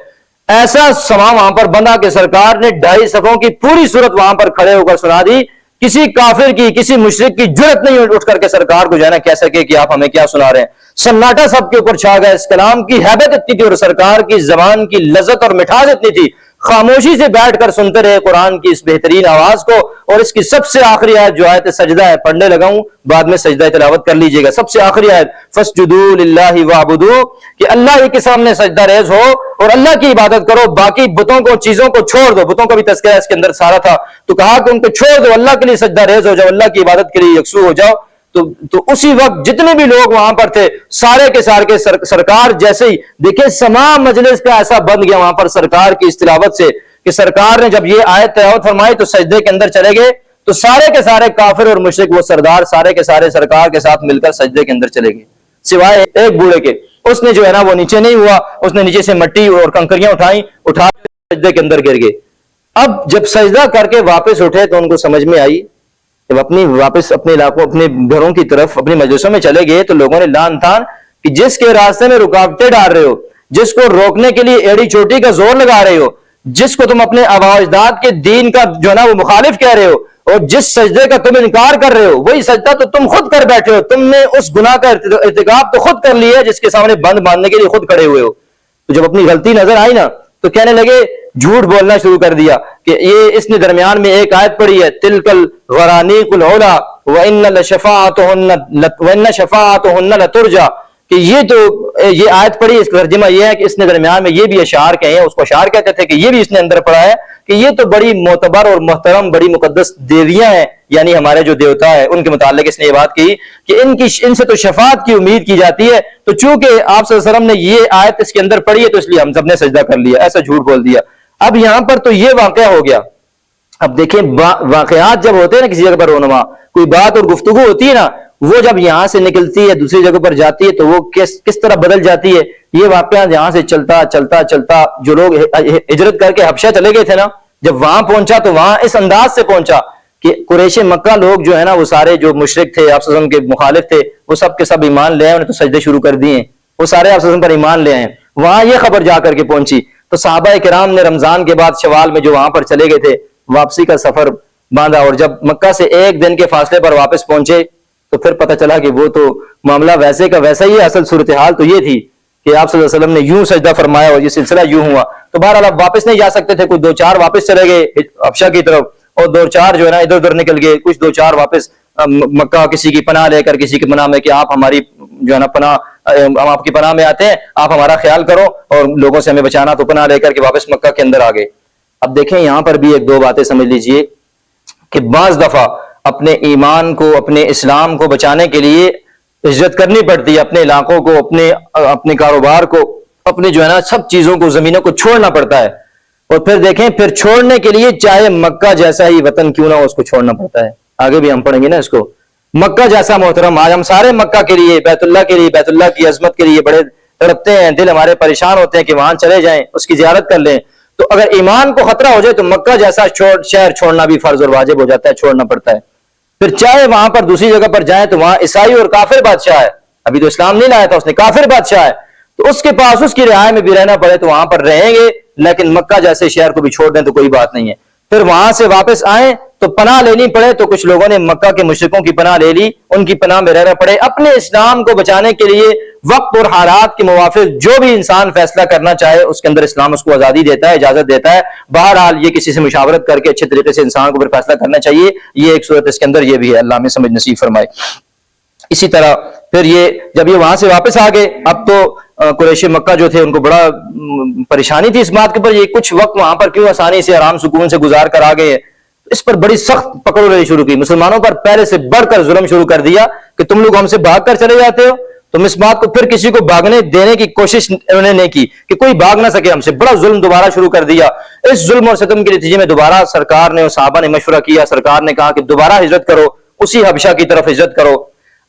ایسا سما وہاں پر بندہ کہ سرکار نے 2.5 صفحوں کی پوری سورت وہاں پر کھڑے ہو کر سنا دی۔ کسی کافر کی کسی مشرک کی جرأت نہیں اٹھ کر کے سرکار کو جو ہے نا کہہ سکے کہ آپ ہمیں کیا سنا رہے ہیں، سناٹا سب کے اوپر چھا گیا، اس کلام کی ہیبت اتنی تھی اور سرکار کی زبان کی لذت اور مٹھاس اتنی تھی، خاموشی سے بیٹھ کر سنتے رہے قرآن کی اس بہترین آواز کو۔ اور اس کی سب سے آخری آیت جو آیت سجدہ ہے، پڑھنے لگا ہوں، بعد میں سجدہ تلاوت کر لیجئے گا، سب سے آخری آیت فَاسْجُدُوا لِلَّهِ وَاعْبُدُوا، کہ اللہ ہی کے سامنے سجدہ ریز ہو اور اللہ کی عبادت کرو، باقی بتوں کو چیزوں کو چھوڑ دو۔ بتوں کا بھی تذکرہ اس کے اندر سارا تھا، تو کہا کہ ان کو چھوڑ دو، اللہ کے لیے سجدہ ریز ہو جاؤ، اللہ کی عبادت کے لیے یکسو ہو جاؤ۔ تو اسی وقت جتنے بھی لوگ وہاں پر تھے سارے کے سارے سرکار جیسے ہی دیکھیں سما مجلس کا ایسا بند گیا وہاں پر سرکار کی اس تلاوت سے کہ سرکار نے جب یہ آیت تلاوت فرمائی تو سجدے کے اندر چلے گئے، تو سارے کے سارے کافر اور مشرک وہ سردار سارے کے سارے سرکار کے ساتھ مل کر سجدے کے اندر چلے گئے، سوائے ایک بوڑھے کے، اس نے جو ہے نا وہ نیچے نہیں ہوا، اس نے نیچے سے مٹی اور کنکریاں اٹھا سجدے کے اندر گر گئے۔ اب جب سجدہ کر کے واپس اٹھے تو ان کو سمجھ میں آئی، جب واپس اپنے علاقوں اپنے گھروں کی طرف اپنے مجلسوں میں چلے گئے تو لوگوں نے لان تان کہ جس کے راستے میں رکاوٹیں ڈال رہے ہو، جس کو روکنے کے لیے ایڑی چوٹی کا زور لگا رہے ہو، جس کو تم اپنے آباء و اجداد کے دین کا جو ہے نا وہ مخالف کہہ رہے ہو، اور جس سجدے کا تم انکار کر رہے ہو وہی سجدہ تو تم خود کر بیٹھے ہو، تم نے اس گناہ کا ارتکاب تو خود کر لیا ہے جس کے سامنے بند باندھنے کے لیے خود کھڑے ہوئے ہو۔ تو جب اپنی غلطی نظر آئی نا تو کہنے لگے، جھوٹ بولنا شروع کر دیا کہ یہ اس نے درمیان میں ایک آیت پڑھی ہے تلک الغرانیق العلا وان شفاعتهن لترجى، کہ یہ آیت پڑھی، اس کا ترجمہ یہ ہے کہ اس نے درمیان میں یہ بھی اشعار کہے ہیں، اس کو اشعار کہتے تھے کہ یہ بھی اس نے اندر پڑھا ہے کہ یہ تو بڑی معتبر اور محترم بڑی مقدس دیویاں ہیں، یعنی ہمارے جو دیوتا ہے ان کے متعلق اس نے یہ بات کی کہ ان سے تو شفاعت کی امید کی جاتی ہے، تو چونکہ آپ صلی اللہ علیہ وسلم نے یہ آیت اس کے اندر پڑھی ہے تو اس لیے ہم سب نے سجدہ کر لیا، ایسا جھوٹ بول دیا۔ اب یہاں پر تو یہ واقعہ ہو گیا۔ اب دیکھیں واقعات جب ہوتے ہیں نا کسی جگہ پر رونما، کوئی بات اور گفتگو ہوتی ہے نا، وہ جب یہاں سے نکلتی ہے دوسری جگہ پر جاتی ہے تو وہ کس طرح بدل جاتی ہے. یہ واقعہ یہاں سے چلتا چلتا چلتا جو لوگ ہجرت کر کے حبشہ چلے گئے تھے نا، جب وہاں پہنچا تو وہاں اس انداز سے پہنچا کہ قریش مکہ لوگ جو ہے نا، وہ سارے جو مشرک تھے، آپ صلی اللہ علیہ وسلم کے مخالف تھے، وہ سب کے سب ایمان لے آئے، انہیں تو سجدے شروع کر دیے، وہ سارے آپ صلی اللہ علیہ وسلم پر ایمان لے آئے. وہاں یہ خبر جا کر کے پہنچی تو صحابہ کرام نے رمضان کے بعد شوال میں جو وہاں پر چلے گئے تھے واپسی کا سفر باندھا، اور جب مکہ سے ایک دن کے فاصلے پر واپس پہنچے تو پھر پتہ چلا کہ وہ تو معاملہ ویسے کا ویسا ہی ہے. اصل صورتحال تو یہ تھی کہ آپ صلی اللہ علیہ وسلم نے یوں سجدہ فرمایا اور یہ سلسلہ یوں ہوا. تو بہرحال اب واپس نہیں جا سکتے تھے، کچھ 2-4 واپس چلے گئے حبشہ کی طرف، اور 2-4 جو ہے نا ادھر ادھر نکل گئے، کچھ 2-4 واپس مکہ کسی کی پناہ لے کر، کسی کی پناہ میں کہ آپ ہماری جو ہے نا پناہ، ہم آپ کی پناہ میں آتے ہیں، آپ ہمارا خیال کرو، اور لوگوں سے ہمیں بچانا، تو پناہ لے کر کے واپس مکہ کے اندر آ گئے. اب دیکھیں یہاں پر بھی 1-2 باتیں سمجھ لیجئے کہ بعض دفعہ اپنے ایمان کو، اپنے اسلام کو بچانے کے لیے ہجرت کرنی پڑتی ہے، اپنے علاقوں کو، اپنے کاروبار کو، اپنے جو ہے نا سب چیزوں کو، زمینوں کو چھوڑنا پڑتا ہے. اور پھر دیکھیں، پھر چھوڑنے کے لیے چاہے مکہ جیسا ہی وطن کیوں نہ ہو، اس کو چھوڑنا پڑتا ہے. آگے بھی ہم پڑھیں گے نا اس کو. مکہ جیسا محترم، آج ہم سارے مکہ کے لیے، بیت اللہ کے لیے، بیت اللہ کی عظمت کے لیے بڑے تڑپتے ہیں، دل ہمارے پریشان ہوتے ہیں کہ وہاں چلے جائیں، اس کی زیارت کر لیں. تو اگر ایمان کو خطرہ ہو جائے تو مکہ جیسا شہر چھوڑنا بھی فرض اور واجب ہو جاتا ہے، چھوڑنا پڑتا ہے. پھر چاہے وہاں پر دوسری جگہ پر جائیں تو وہاں عیسائی اور کافر بادشاہ ہے، ابھی تو اسلام نہیں لایا تھا اس نے، کافر بادشاہ ہے، تو اس کے پاس اس کی رعایا میں بھی رہنا پڑے تو وہاں پر رہیں گے، لیکن مکہ جیسے شہر کو بھی چھوڑ دیں تو کوئی بات نہیں ہے. پھر وہاں سے واپس آئیں تو پناہ لینی پڑے، تو کچھ لوگوں نے مکہ کے مشرکوں کی پناہ لے لی، ان کی پناہ میں رہنا پڑے. اپنے اسلام کو بچانے کے لیے وقت اور حالات کے موافق جو بھی انسان فیصلہ کرنا چاہے اس کے اندر اسلام اس کو آزادی دیتا ہے، اجازت دیتا ہے. بہرحال یہ کسی سے مشاورت کر کے اچھے طریقے سے انسان کو پھر فیصلہ کرنا چاہیے. یہ ایک صورت اس کے اندر یہ بھی ہے، اللہ ہمیں سمجھ نصیب فرمائے. اسی طرح پھر یہ جب یہ وہاں سے واپس آ گئے، اب تو قریش مکہ جو تھے ان کو بڑا پریشانی تھی اس بات کے اوپر، یہ کچھ وقت وہاں پر کیوں آسانی سے آرام سکون سے گزار کر آ گئے. اس پر بڑی سخت پکڑ لینی شروع کی، مسلمانوں پر پہلے سے بڑھ کر ظلم شروع کر دیا کہ تم لوگ ہم سے بھاگ کر چلے جاتے ہو. تم اس بات کو پھر کسی کو بھاگنے دینے کی کوشش انہوں نے نہیں کی کہ کوئی بھاگ نہ سکے ہم سے. بڑا ظلم دوبارہ شروع کر دیا. اس ظلم اور ستم کے نتیجے میں دوبارہ سرکار نے اور صحابہ نے مشورہ کیا. سرکار نے کہا کہ دوبارہ ہجرت کرو، اسی حبشہ کی طرف ہجرت کرو.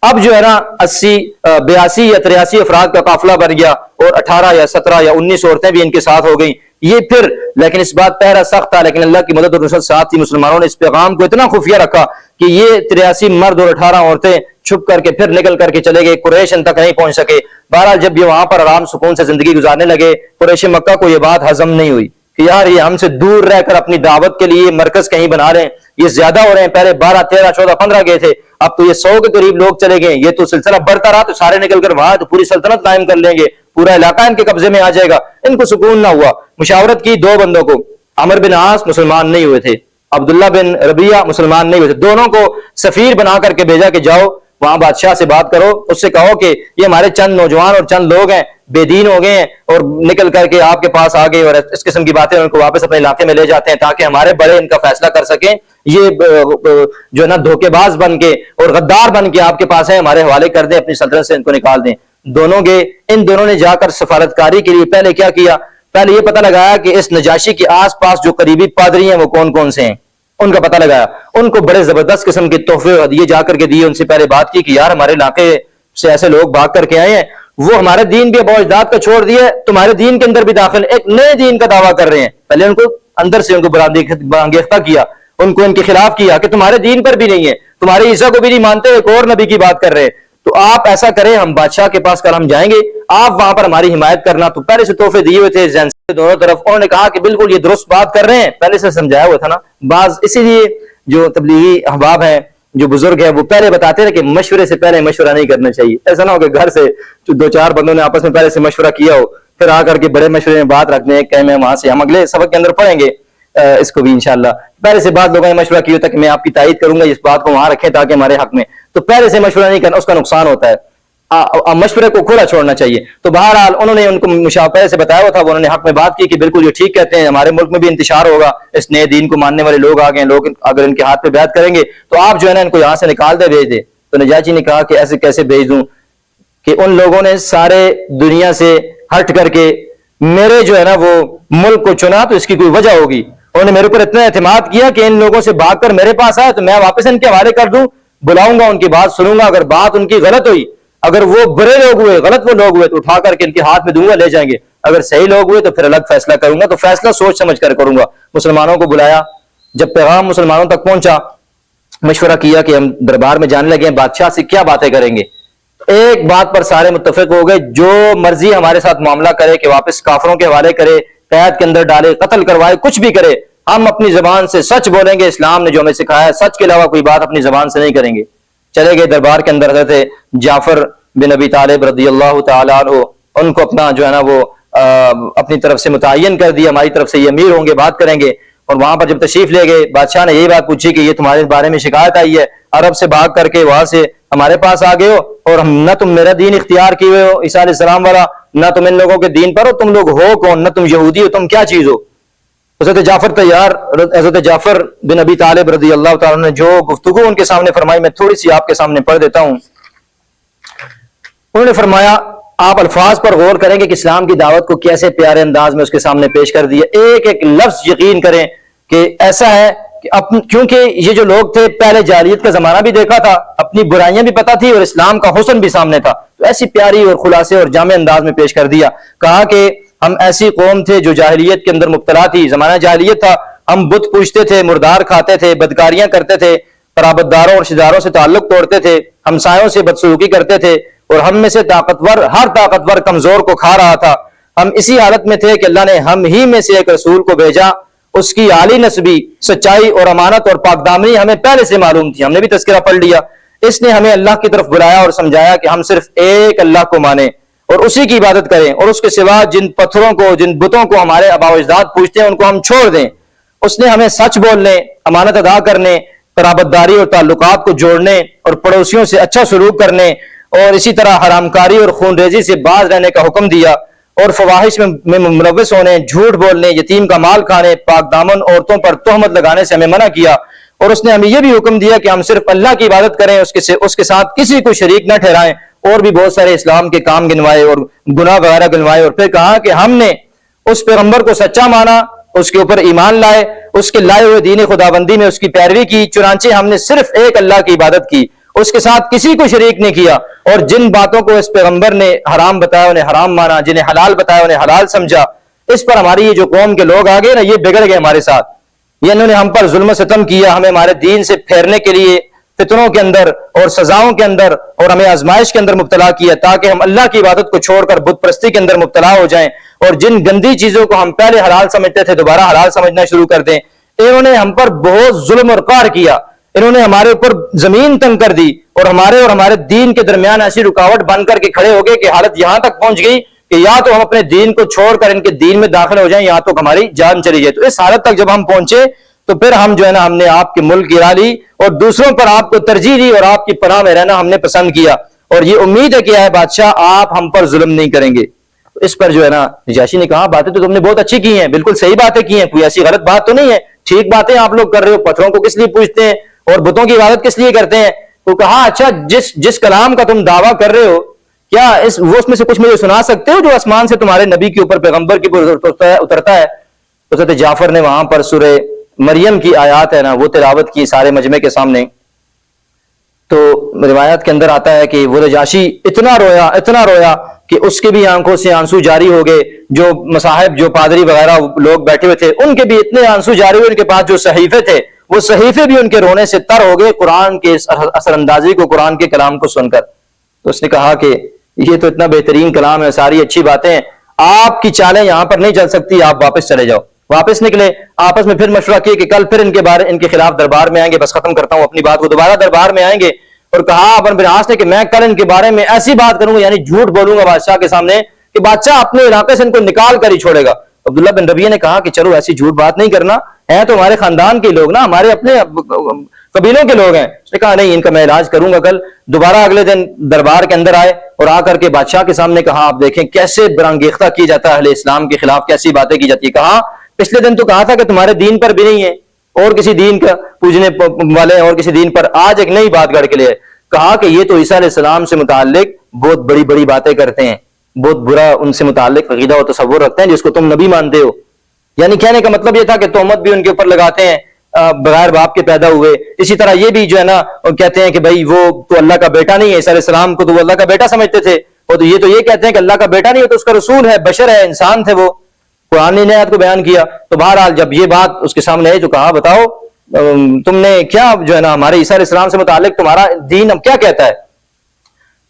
اب جو ہے نا 82 یا 83 افراد کا قافلہ بن گیا، اور 18 یا 17 یا 19 عورتیں بھی ان کے ساتھ ہو گئیں. یہ پھر لیکن اس بات پہرا سخت تھا، لیکن اللہ کی مدد اور نصرت ساتھ تھی. مسلمانوں نے اس پیغام کو اتنا خفیہ رکھا کہ یہ 83 مرد اور 18 عورتیں چھپ کر کے پھر نکل کر کے چلے گئے، قریش ان تک نہیں پہنچ سکے. بہرحال جب یہ وہاں پر آرام سکون سے زندگی گزارنے لگے، قریش مکہ کو یہ بات ہضم نہیں ہوئی کہ یار یہ ہم سے دور رہ کر اپنی دعوت کے لیے مرکز کہیں بنا رہے ہیں، یہ زیادہ ہو رہے ہیں. پہلے 12 13 14 15 گئے تھے، اب تو یہ 100 کے قریب لوگ چلے گئے. یہ تو سلسلہ بڑھتا رہا تو سارے نکل کر وہاں تو پوری سلطنت قائم کر لیں گے، پورا علاقہ ان کے قبضے میں آ جائے گا. ان کو سکون نہ ہوا. مشاورت کی 2 بندوں کو، عمر بن عاص مسلمان نہیں ہوئے تھے، عبداللہ بن ربیعہ مسلمان نہیں ہوئے تھے. دونوں کو سفیر بنا کر کے بھیجا کہ جاؤ وہاں بادشاہ سے بات کرو، اس سے کہو کہ یہ ہمارے چند نوجوان اور چند لوگ ہیں، بے دین ہو گئے ہیں اور نکل کر کے آپ کے پاس آ گئے، اور اس قسم کی باتیں ان کو واپس اپنے علاقے میں لے جاتے ہیں تاکہ ہمارے بڑے ان کا فیصلہ کر سکیں. یہ جو ہے نا دھوکے باز بن کے اور غدار بن کے آپ کے پاس ہیں، ہمارے حوالے کر دیں، اپنی سلطنت سے ان کو نکال دیں. دونوں گئے. ان دونوں نے جا کر سفارتکاری کے لیے پہلے کیا کیا، پہلے یہ پتہ لگایا کہ اس نجاشی کے آس پاس جو قریبی پادری ہیں وہ کون کون سے ہیں، ان کا پتہ لگایا. ان کو بڑے زبردست قسم کے تحفے ہدیے جا کر کے دیے. ان سے پہلے بات کی کہ یار ہمارے علاقے سے ایسے لوگ بھاگ کر کے آئے ہیں، وہ ہمارے دین بھی ابو اجداد کا چھوڑ دیے، تمہارے دین کے اندر بھی داخل ایک نئے دین کا دعویٰ کر رہے ہیں. پہلے ان کو اندر سے ان کو برانگیختہ کیا، ان کو ان کے خلاف کیا کہ تمہارے دین پر بھی نہیں ہے، تمہارے عیسیٰ کو بھی نہیں مانتے، ایک اور نبی کی بات کر رہے ہیں. تو آپ ایسا کریں، ہم بادشاہ کے پاس کل ہم جائیں گے، آپ وہاں پر ہماری حمایت کرنا. تو پہلے سے تحفے دیے ہوئے تھے زین سے دونوں طرف. انہوں نے کہا کہ بالکل یہ درست بات کر رہے ہیں، پہلے سے سمجھایا ہوا تھا نا بعض. اسی لیے جو تبلیغی احباب ہیں، جو بزرگ ہیں، وہ پہلے بتاتے ہیں کہ مشورے سے پہلے مشورہ نہیں کرنا چاہیے. ایسا نہ ہو کہ گھر سے 2-4 بندوں نے آپس میں پہلے سے مشورہ کیا ہو، پھر آ کر کے بڑے مشورے میں بات رکھنے ہیں کہ میں وہاں سے، ہم اگلے سبق کے اندر پڑھیں گے اس کو بھی انشاءاللہ. پہلے سے بعض لوگوں نے مشورہ کیا ہوتا کہ میں آپ کی تائید کروں گا، اس بات کو وہاں رکھیں تاکہ ہمارے حق میں. تو پہلے سے مشورہ نہیں کرنا، اس کا نقصان ہوتا ہے. مشورے کو کھلا چھوڑنا چاہیے. تو بہرحال انہوں نے ان کو مشاورے سے بتایا ہوا تھا، انہوں نے حق میں بات کی کہ بالکل یہ ٹھیک کہتے ہیں، ہمارے ملک میں بھی انتشار ہوگا، اس نئے دین کو ماننے والے لوگ آ گئے، لوگ اگر ان کے ہاتھ پہ بیعت کریں گے تو آپ جو ہے نا ان کو یہاں سے نکال دے، بھیج دے. تو نجاشی نے کہا کہ ایسے کیسے بھیج دوں کہ ان لوگوں نے سارے دنیا سے ہٹ کر کے میرے جو ہے نا وہ ملک کو چنا، تو اس کی کوئی وجہ ہوگی. انہوں نے میرے اوپر اتنا اعتماد کیا کہ ان لوگوں سے بھاگ کر میرے پاس آئے تو میں واپس ان کے حوالے کر دوں. بلاؤں گا، ان کی بات سنوں گا، اگر بات ان کی غلط ہوئی، اگر وہ برے لوگ ہوئے، غلط وہ لوگ ہوئے، تو اٹھا کر کے ان کے ہاتھ میں دوں گا، لے جائیں گے، اگر صحیح لوگ ہوئے تو پھر الگ فیصلہ کروں گا، تو فیصلہ سوچ سمجھ کر کروں گا۔ مسلمانوں کو بلایا، جب پیغام مسلمانوں تک پہنچا، مشورہ کیا کہ ہم دربار میں جانے لگے ہیں، بادشاہ سے کیا باتیں کریں گے۔ ایک بات پر سارے متفق ہو گئے، جو مرضی ہمارے ساتھ معاملہ کرے، کہ واپس کافروں کے حوالے کرے، قید کے اندر ڈالے، قتل کروائے، کچھ بھی کرے، ہم اپنی زبان سے سچ بولیں گے، اسلام نے جو ہمیں سکھایا ہے، سچ کے علاوہ کوئی بات اپنی زبان سے نہیں کریں گے۔ چلے گئے دربار کے اندر، حضرت جعفر بن ابی طالب رضی اللہ تعالیٰ عنہ، ان کو اپنا جو ہے نا وہ اپنی طرف سے متعین کر دیا، ہماری طرف سے یہ امیر ہوں گے، بات کریں گے۔ اور وہاں پر جب تشریف لے گئے، بادشاہ نے یہی بات پوچھی کہ یہ تمہارے بارے میں شکایت آئی ہے، عرب سے بھاگ کر کے وہاں سے ہمارے پاس آ گئے ہو، اور ہم نہ تم میرا دین اختیار کیے ہوئے ہو عیسیٰ علیہ السلام والا، نہ تم ان لوگوں کے دین پر ہو، تم لوگ ہو کون، نہ تم یہودی ہو، تم کیا چیز ہو؟ حضرت جعفر تیار، حضرت جعفر بن ابی طالب رضی اللہ تعالیٰ نے جو گفتگو ان کے سامنے فرمائی، میں تھوڑی سی آپ کے سامنے پڑھ دیتا ہوں۔ انہوں نے فرمایا، آپ الفاظ پر غور کریں گے کہ اسلام کی دعوت کو کیسے پیارے انداز میں اس کے سامنے پیش کر دیا، ایک ایک لفظ یقین کریں کہ ایسا ہے کہ کیونکہ یہ جو لوگ تھے پہلے جاہلیت کا زمانہ بھی دیکھا تھا، اپنی برائیاں بھی پتہ تھی، اور اسلام کا حسن بھی سامنے تھا، تو ایسی پیاری اور خلاصے اور جامع انداز میں پیش کر دیا۔ کہا کہ ہم ایسی قوم تھے جو جاہلیت کے اندر مبتلا تھی، زمانہ جاہلیت تھا، ہم بت پوجتے تھے، مردار کھاتے تھے، بدکاریاں کرتے تھے، قرابت داروں اور رشتہ داروں سے تعلق توڑتے تھے، ہمسایوں سے بدسلوکی کرتے تھے، اور ہم میں سے ہر طاقتور کمزور کو کھا رہا تھا۔ ہم اسی حالت میں تھے کہ اللہ نے ہم ہی میں سے ایک رسول کو بھیجا، اس کی عالی نسبی، سچائی اور امانت اور پاک دامنی ہمیں پہلے سے معلوم تھی، ہم نے بھی تذکرہ پڑھ لیا۔ اس نے ہمیں اللہ کی طرف بلایا اور سمجھایا کہ ہم صرف ایک اللہ کو مانیں اور اسی کی عبادت کریں، اور اس کے سوا جن پتھروں کو، جن بتوں کو ہمارے آباء و اجداد پوجتے ہیں، ان کو ہم چھوڑ دیں۔ اس نے ہمیں سچ بولنے، امانت ادا کرنے، قرابت داری اور تعلقات کو جوڑنے، اور پڑوسیوں سے اچھا سلوک کرنے، اور اسی طرح حرام کاری اور خون ریزی سے باز رہنے کا حکم دیا، اور فواحش میں ملوث ہونے، جھوٹ بولنے، یتیم کا مال کھانے، پاک دامن عورتوں پر تہمت لگانے سے ہمیں منع کیا، اور اس نے ہمیں یہ بھی حکم دیا کہ ہم صرف اللہ کی عبادت کریں، اس کے ساتھ کسی کو شریک نہ ٹھہرائیں، اور بھی بہت سارے اسلام کے کام گنوائے اور گناہ وغیرہ گنوائے، اور پھر کہا کہ ہم نے اس پیغمبر کو سچا مانا، اس کے اوپر ایمان لائے، اس کے لائے ہوئے دین خداوندی میں اس کی پیروی کی، چنانچہ ہم نے صرف ایک اللہ کی عبادت کی، اس کے ساتھ کسی کو شریک نہیں کیا، اور جن باتوں کو اس پیغمبر نے حرام بتایا انہیں حرام مانا، جنہیں حلال بتایا انہیں حلال سمجھا۔ اس پر ہماری یہ جو قوم کے لوگ آگے نا، یہ بگڑ گئے ہمارے ساتھ، یہ انہوں نے ہم پر ظلم و ستم کیا، ہمیں ہمارے دین سے پھیرنے کے لیے فتنوں کے اندر اور سزاؤں کے اندر اور ہمیں آزمائش کے اندر مبتلا کیا، تاکہ ہم اللہ کی عبادت کو چھوڑ کر بت پرستی کے اندر مبتلا ہو جائیں، اور جن گندی چیزوں کو ہم پہلے حلال سمجھتے تھے دوبارہ حلال سمجھنا شروع کر دیں۔ انہوں نے ہم پر بہت ظلم اور قہر کیا، انہوں نے ہمارے اوپر زمین تنگ کر دی، اور ہمارے دین کے درمیان ایسی رکاوٹ بن کر کے کھڑے ہو گئے کہ حالت یہاں تک پہنچ گئی کہ یا تو ہم اپنے دین کو چھوڑ کر ان کے دین میں داخل ہو جائیں، یا تو ہماری جان چلی جائے۔ تو اس حالت تک جب ہم پہنچے تو پھر ہم جو ہے نا، ہم نے آپ کے ملک گرا لی اور دوسروں پر آپ کو ترجیح دی، اور آپ کی پناہ میں رہنا ہم نے پسند کیا، اور یہ امید ہے کہ اے بادشاہ آپ ہم پر ظلم نہیں کریں گے۔ اس پر جو ہے نا نجاشی نے کہا، باتیں تو تم نے بہت اچھی کی ہیں، بالکل صحیح باتیں کی ہیں، کوئی ایسی غلط بات تو نہیں ہے، ٹھیک باتیں آپ لوگ کر رہے ہو، پتھروں کو کس لیے پوجتے ہیں اور بتوں کی عبادت کس لیے کرتے ہیں؟ تو کہا اچھا جس کلام کا تم دعویٰ کر رہے ہو، کیا اس میں سے کچھ مجھے سنا سکتے ہو جو آسمان سے تمہارے نبی کے اوپر، پیغمبر کے اوپر اترتا ہے؟ حضرت جعفر نے وہاں پر سورہ مریم کی آیات ہے نا وہ تلاوت کی سارے مجمع کے سامنے۔ تو روایت کے اندر آتا ہے کہ وہ نجاشی اتنا رویا کہ اس کے بھی آنکھوں سے آنسو جاری ہو گئے، جو مصاحب، جو پادری وغیرہ لوگ بیٹھے ہوئے تھے ان کے بھی اتنے آنسو جاری ہوئے، ان کے پاس جو صحیفے تھے وہ صحیفے بھی ان کے رونے سے تر ہو گئے، قرآن کے اثر اندازی کو، قرآن کے کلام کو سن کر۔ تو اس نے کہا کہ یہ تو اتنا بہترین کلام ہے، ساری اچھی باتیں ہیں، آپ کی چالیں یہاں پر نہیں چل سکتی، آپ واپس چلے جاؤ۔ واپس نکلے، آپس میں پھر مشورہ کیے کہ کل پھر ان کے خلاف دربار میں آئیں گے۔ بس ختم کرتا ہوں اپنی بات کو، دوبارہ دربار میں آئیں گے، اور کہا ابن بن عاص نے کہ میں کل ان کے بارے میں ایسی بات کروں گا، یعنی جھوٹ بولوں گا بادشاہ کے سامنے کہ بادشاہ اپنے علاقے سے ان کو نکال کر ہی چھوڑے گا۔ عبداللہ بن ربیعہ نے کہا کہ چلو ایسی جھوٹ بات نہیں کرنا، ہیں تو ہمارے خاندان کے لوگ نا، ہمارے اپنے قبیلوں کے لوگ ہیں۔ اس نے کہا نہیں، ان کا میں علاج کروں گا کل۔ دوبارہ اگلے دن دربار کے اندر آئے اور آ کر کے بادشاہ کے سامنے کہا آپ دیکھیں کیسے برانگیختہ کی جاتا ہے اہل اسلام کے خلاف، کیسی باتیں کی جاتی ہے۔ کہا پچھلے دن تو کہا تھا کہ تمہارے دین پر بھی نہیں ہے، اور کسی دین کا پوجنے والے اور کسی دین پر، آج ایک نئی بات گڑھ کے لیے کہا کہ یہ تو عیسیٰ علیہ السلام سے متعلق بہت بڑی بڑی باتیں کرتے ہیں، بہت برا ان سے متعلق عقیدہ و تصور رکھتے ہیں جس کو تم نبی مانتے ہو۔ یعنی کہنے کا مطلب یہ تھا کہ تہمت بھی ان کے اوپر لگاتے ہیں، بغیر باپ کے پیدا ہوئے. اسی طرح یہ بھی جو ہے نا کہتے ہیں کہ بھائی وہ تو اللہ کا بیٹا نہیں ہے. عیسیٰ علیہ السلام کو تو وہ اللہ کا بیٹا سمجھتے تھے, اور یہ تو یہ کہتے ہیں کہ اللہ کا بیٹا نہیں ہے, تو اس کا رسول ہے, بشر ہے, انسان تھے وہ. قرآن نے آیت کو بیان کیا. تو بہرحال جب یہ بات اس کے سامنے آئی تو کہا بتاؤ تم نے کیا جو ہے نا ہمارے عیسیٰ علیہ السلام سے متعلق تمہارا دین اب کیا کہتا ہے.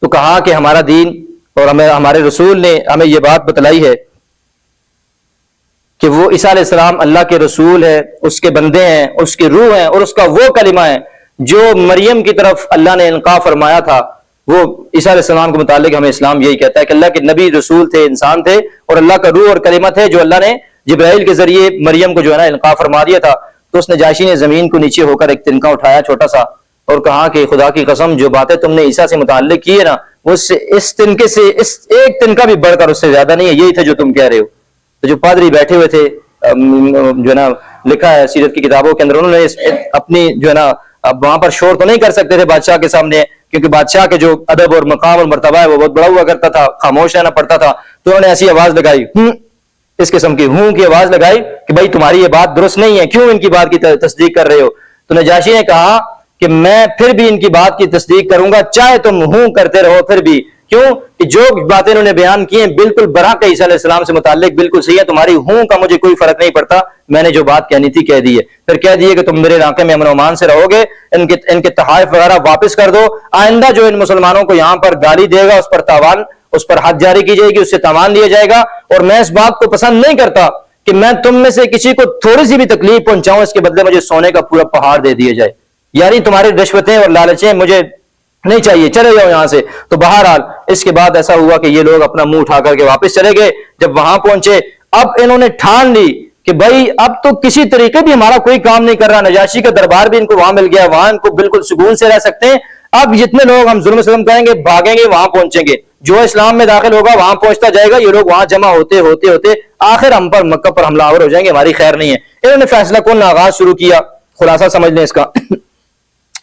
تو کہا کہ ہمارا دین اور ہمارے رسول نے ہمیں یہ بات بتلائی ہے کہ وہ عیسیٰ علیہ السلام اللہ کے رسول ہے, اس کے بندے ہیں, اس کی روح ہیں, اور اس کا وہ کلمہ ہے جو مریم کی طرف اللہ نے القاء فرمایا تھا. وہ عیسیٰ علیہ السلام کے متعلق ہمیں اسلام یہی کہتا ہے کہ اللہ کے نبی رسول تھے, انسان تھے, اور اللہ کا روح اور کلمہ تھے جو اللہ نے جبرائیل کے ذریعے مریم کو جو ہے نا القاء فرما دیا تھا. تو اس نجاشی نے زمین کو نیچے ہو کر ایک تنکا اٹھایا چھوٹا سا, اور کہا کہ خدا کی قسم جو باتیں تم نے عیسیٰ سے متعلق کی ہے نا, وہ اس تنکے سے اس ایک تنکا بھی بڑھ کر اس سے زیادہ نہیں ہے, یہی تھا جو تم کہہ رہے ہو. تو جو پادری بیٹھے ہوئے تھے, جو ہے نا لکھا ہے سیرت کی کتابوں کے اندر, انہوں نے اپنی جو ہے نا اب وہاں پر شور تو نہیں کر سکتے تھے بادشاہ کے سامنے, کیونکہ بادشاہ کے جو ادب اور مقام اور مرتبہ ہے وہ بہت بڑا ہوا کرتا تھا, خاموش رہنا پڑتا تھا. تو انہوں نے ایسی آواز لگائی, اس قسم کی ہوں کی آواز لگائی کہ بھائی تمہاری یہ بات درست نہیں ہے, کیوں ان کی بات کی تصدیق کر رہے ہو. تو نجاشی نے کہا کہ میں پھر بھی ان کی بات کی تصدیق کروں گا, چاہے تم ہوں کرتے رہو پھر بھی. کیوں کہ جو باتیں انہوں نے بیان کی ہیں بالکل برحق عیسیٰ علیہ السلام سے متعلق بالکل صحیح ہے, تمہاری ہوں کا مجھے کوئی فرق نہیں پڑتا, میں نے جو بات کہنی تھی کہہ دی ہے. پھر کہہ دیے کہ تم میرے علاقے میں امن و امان سے رہو گے, ان کے تحائف وغیرہ واپس کر دو, آئندہ جو ان مسلمانوں کو یہاں پر گالی دے گا اس پر تاوان, اس پر حد جاری کی جائے گی, اس سے تاوان لیا جائے گا. اور میں اس بات کو پسند نہیں کرتا کہ میں تم میں سے کسی کو تھوڑی سی بھی تکلیف پہنچاؤں, اس کے بدلے مجھے سونے کا پورا پہاڑ دے دیا جائے. یعنی تمہاری رشوتیں اور لالچیں مجھے نہیں چاہیے, چلے جاؤ یہاں سے. تو بہرحال اس کے بعد ایسا ہوا کہ یہ لوگ اپنا منہ اٹھا کر کے واپس چلے گئے. جب وہاں پہنچے اب انہوں نے ٹھان لی کہ بھائی اب تو کسی طریقے بھی ہمارا کوئی کام نہیں کر رہا. نجاشی کا دربار بھی ان کو وہاں مل گیا, وہاں ان کو بالکل سکون سے رہ سکتے ہیں. اب جتنے لوگ ہم ظلم ستم کریں گے بھاگیں گے وہاں پہنچیں گے, جو اسلام میں داخل ہوگا وہاں پہنچتا جائے گا, یہ لوگ وہاں جمع ہوتے ہوتے ہوتے آخر ہم پر مکہ پر حملہ آور ہو جائیں گے, ہماری خیر نہیں ہے. انہوں نے فیصلہ کن آغاز شروع کیا. خلاصہ سمجھ لیں اس کا.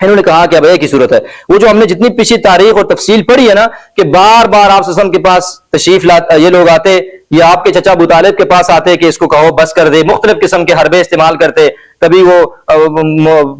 انہوں نے کہا کہ اب ایک ہی صورت ہے, وہ جو ہم نے جتنی پیچھے تاریخ اور تفصیل پڑھی ہے نا کہ بار بار آپ وسلم کے پاس تشریف یہ لوگ آتے, یا آپ کے چچا ابو طالب کے پاس آتے کہ اس کو کہو بس کر دے, مختلف قسم کے حربے استعمال کرتے. کبھی وہ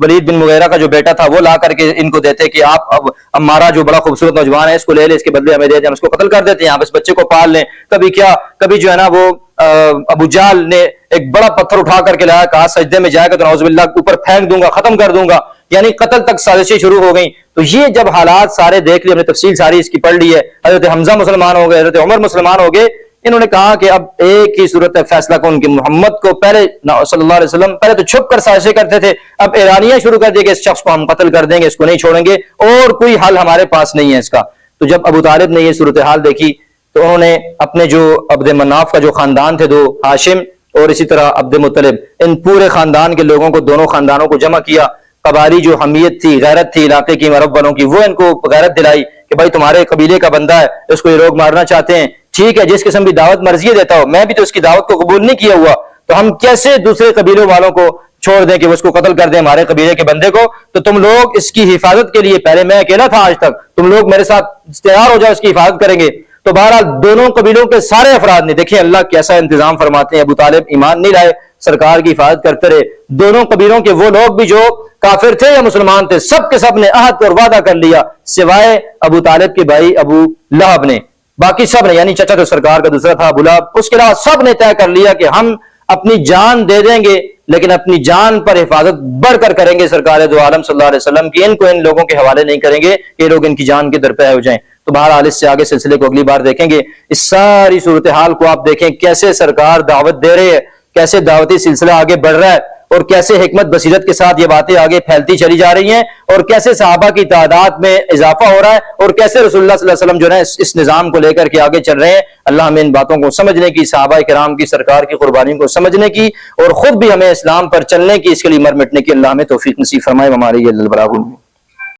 ولید بن مغیرہ کا جو بیٹا تھا وہ لا کر کے ان کو دیتے کہ آپ اب ہمارا جو بڑا خوبصورت نوجوان ہے اس کو لے لے, اس کے بدلے ہمیں دے دیں, ہم اس کو قتل کر دیتے ہیں, آپ اس بچے کو پال لیں. کبھی جو ہے نا وہ ابو جہل نے ایک بڑا پتھر اٹھا کر کے لایا, کہا سجدے میں جائے گا تو نعوذ باللہ اوپر پھینک دوں گا, ختم کر دوں گا. یعنی قتل تک سازشیں شروع ہو گئیں. تو یہ جب حالات سارے دیکھ لیے, ہم نے تفصیل ساری اس کی پڑھ لی ہے. حضرت حمزہ مسلمان ہو گئے, حضرت عمر مسلمان ہو گئے. انہوں نے کہا کہ اب ایک ہی صورت ہے فیصلہ کن کہ محمد کو پہلے صلی اللہ علیہ وسلم پہلے تو چھپ کر سازشیں کرتے تھے, اب اعلانیہ شروع کر دیا کہ اس شخص کو ہم قتل کر دیں گے, اس کو نہیں چھوڑیں گے, اور کوئی حل ہمارے پاس نہیں ہے اس کا. تو جب ابو طالب نے یہ صورتحال دیکھی تو انہوں نے اپنے جو عبد مناف کا جو خاندان تھے, دو ہاشم اور اسی طرح عبد مطلب, ان پورے خاندان کے لوگوں کو, دونوں خاندانوں کو جمع کیا. قبائلی جو حمیت تھی, غیرت تھی علاقے کی عرب والوں کی, وہ ان کو غیرت دلائی کہ بھائی تمہارے قبیلے کا بندہ ہے, اس کو یہ لوگ مارنا چاہتے ہیں, ٹھیک ہے جس قسم کی دعوت مرضی دیتا ہو, میں بھی تو اس کی دعوت کو قبول نہیں کیا ہوا, تو ہم کیسے دوسرے قبیلوں والوں کو چھوڑ دیں کہ وہ اس کو قتل کر دیں ہمارے قبیلے کے بندے کو. تو تم لوگ اس کی حفاظت کے لیے, پہلے میں اکیلا تھا آج تک, تم لوگ میرے ساتھ تیار ہو جاؤ, اس کی حفاظت کریں گے. تو بہرحال دونوں قبیلوں کے سارے افراد نے, دیکھیں اللہ کیسا انتظام فرماتے ہیں. ابو طالب ایمان نہیں لائے, سرکار کی حفاظت کرتے رہے. دونوں قبیلوں کے وہ لوگ بھی جو کافر تھے یا مسلمان تھے, سب کے سب نے عہد اور وعدہ کر لیا, سوائے ابو طالب کے بھائی ابو لہب نے. باقی سب نے, یعنی چچا تو سرکار کا دوسرا تھا ابو لہب, اس کے علاوہ سب نے طے کر لیا کہ ہم اپنی جان دے دیں گے لیکن اپنی جان پر حفاظت بڑھ کر کریں گے سرکار دو عالم صلی اللہ علیہ وسلم کی. ان کو ان لوگوں کے حوالے نہیں کریں گے, یہ لوگ ان کی جان کے درپے ہو جائیں. تو بہرحال اس سے آگے سلسلے کو اگلی بار دیکھیں گے. اس ساری صورتحال کو آپ دیکھیں کیسے سرکار دعوت دے رہے ہیں, کیسے دعوتی سلسلہ آگے بڑھ رہا ہے, اور کیسے حکمت بصیرت کے ساتھ یہ باتیں آگے پھیلتی چلی جا رہی ہیں, اور کیسے صحابہ کی تعداد میں اضافہ ہو رہا ہے, اور کیسے رسول اللہ صلی اللہ علیہ وسلم جو ہے اس نظام کو لے کر کے آگے چل رہے ہیں. اللہ ہمیں ان باتوں کو سمجھنے کی, صحابہ کرام کی, سرکار کی قربانی کو سمجھنے کی, اور خود بھی ہمیں اسلام پر چلنے کی, اس کے لیے مر مٹنے کی اللہ ہمیں توفیق نصیب فرمائے. ہمارے یہ البلاغ.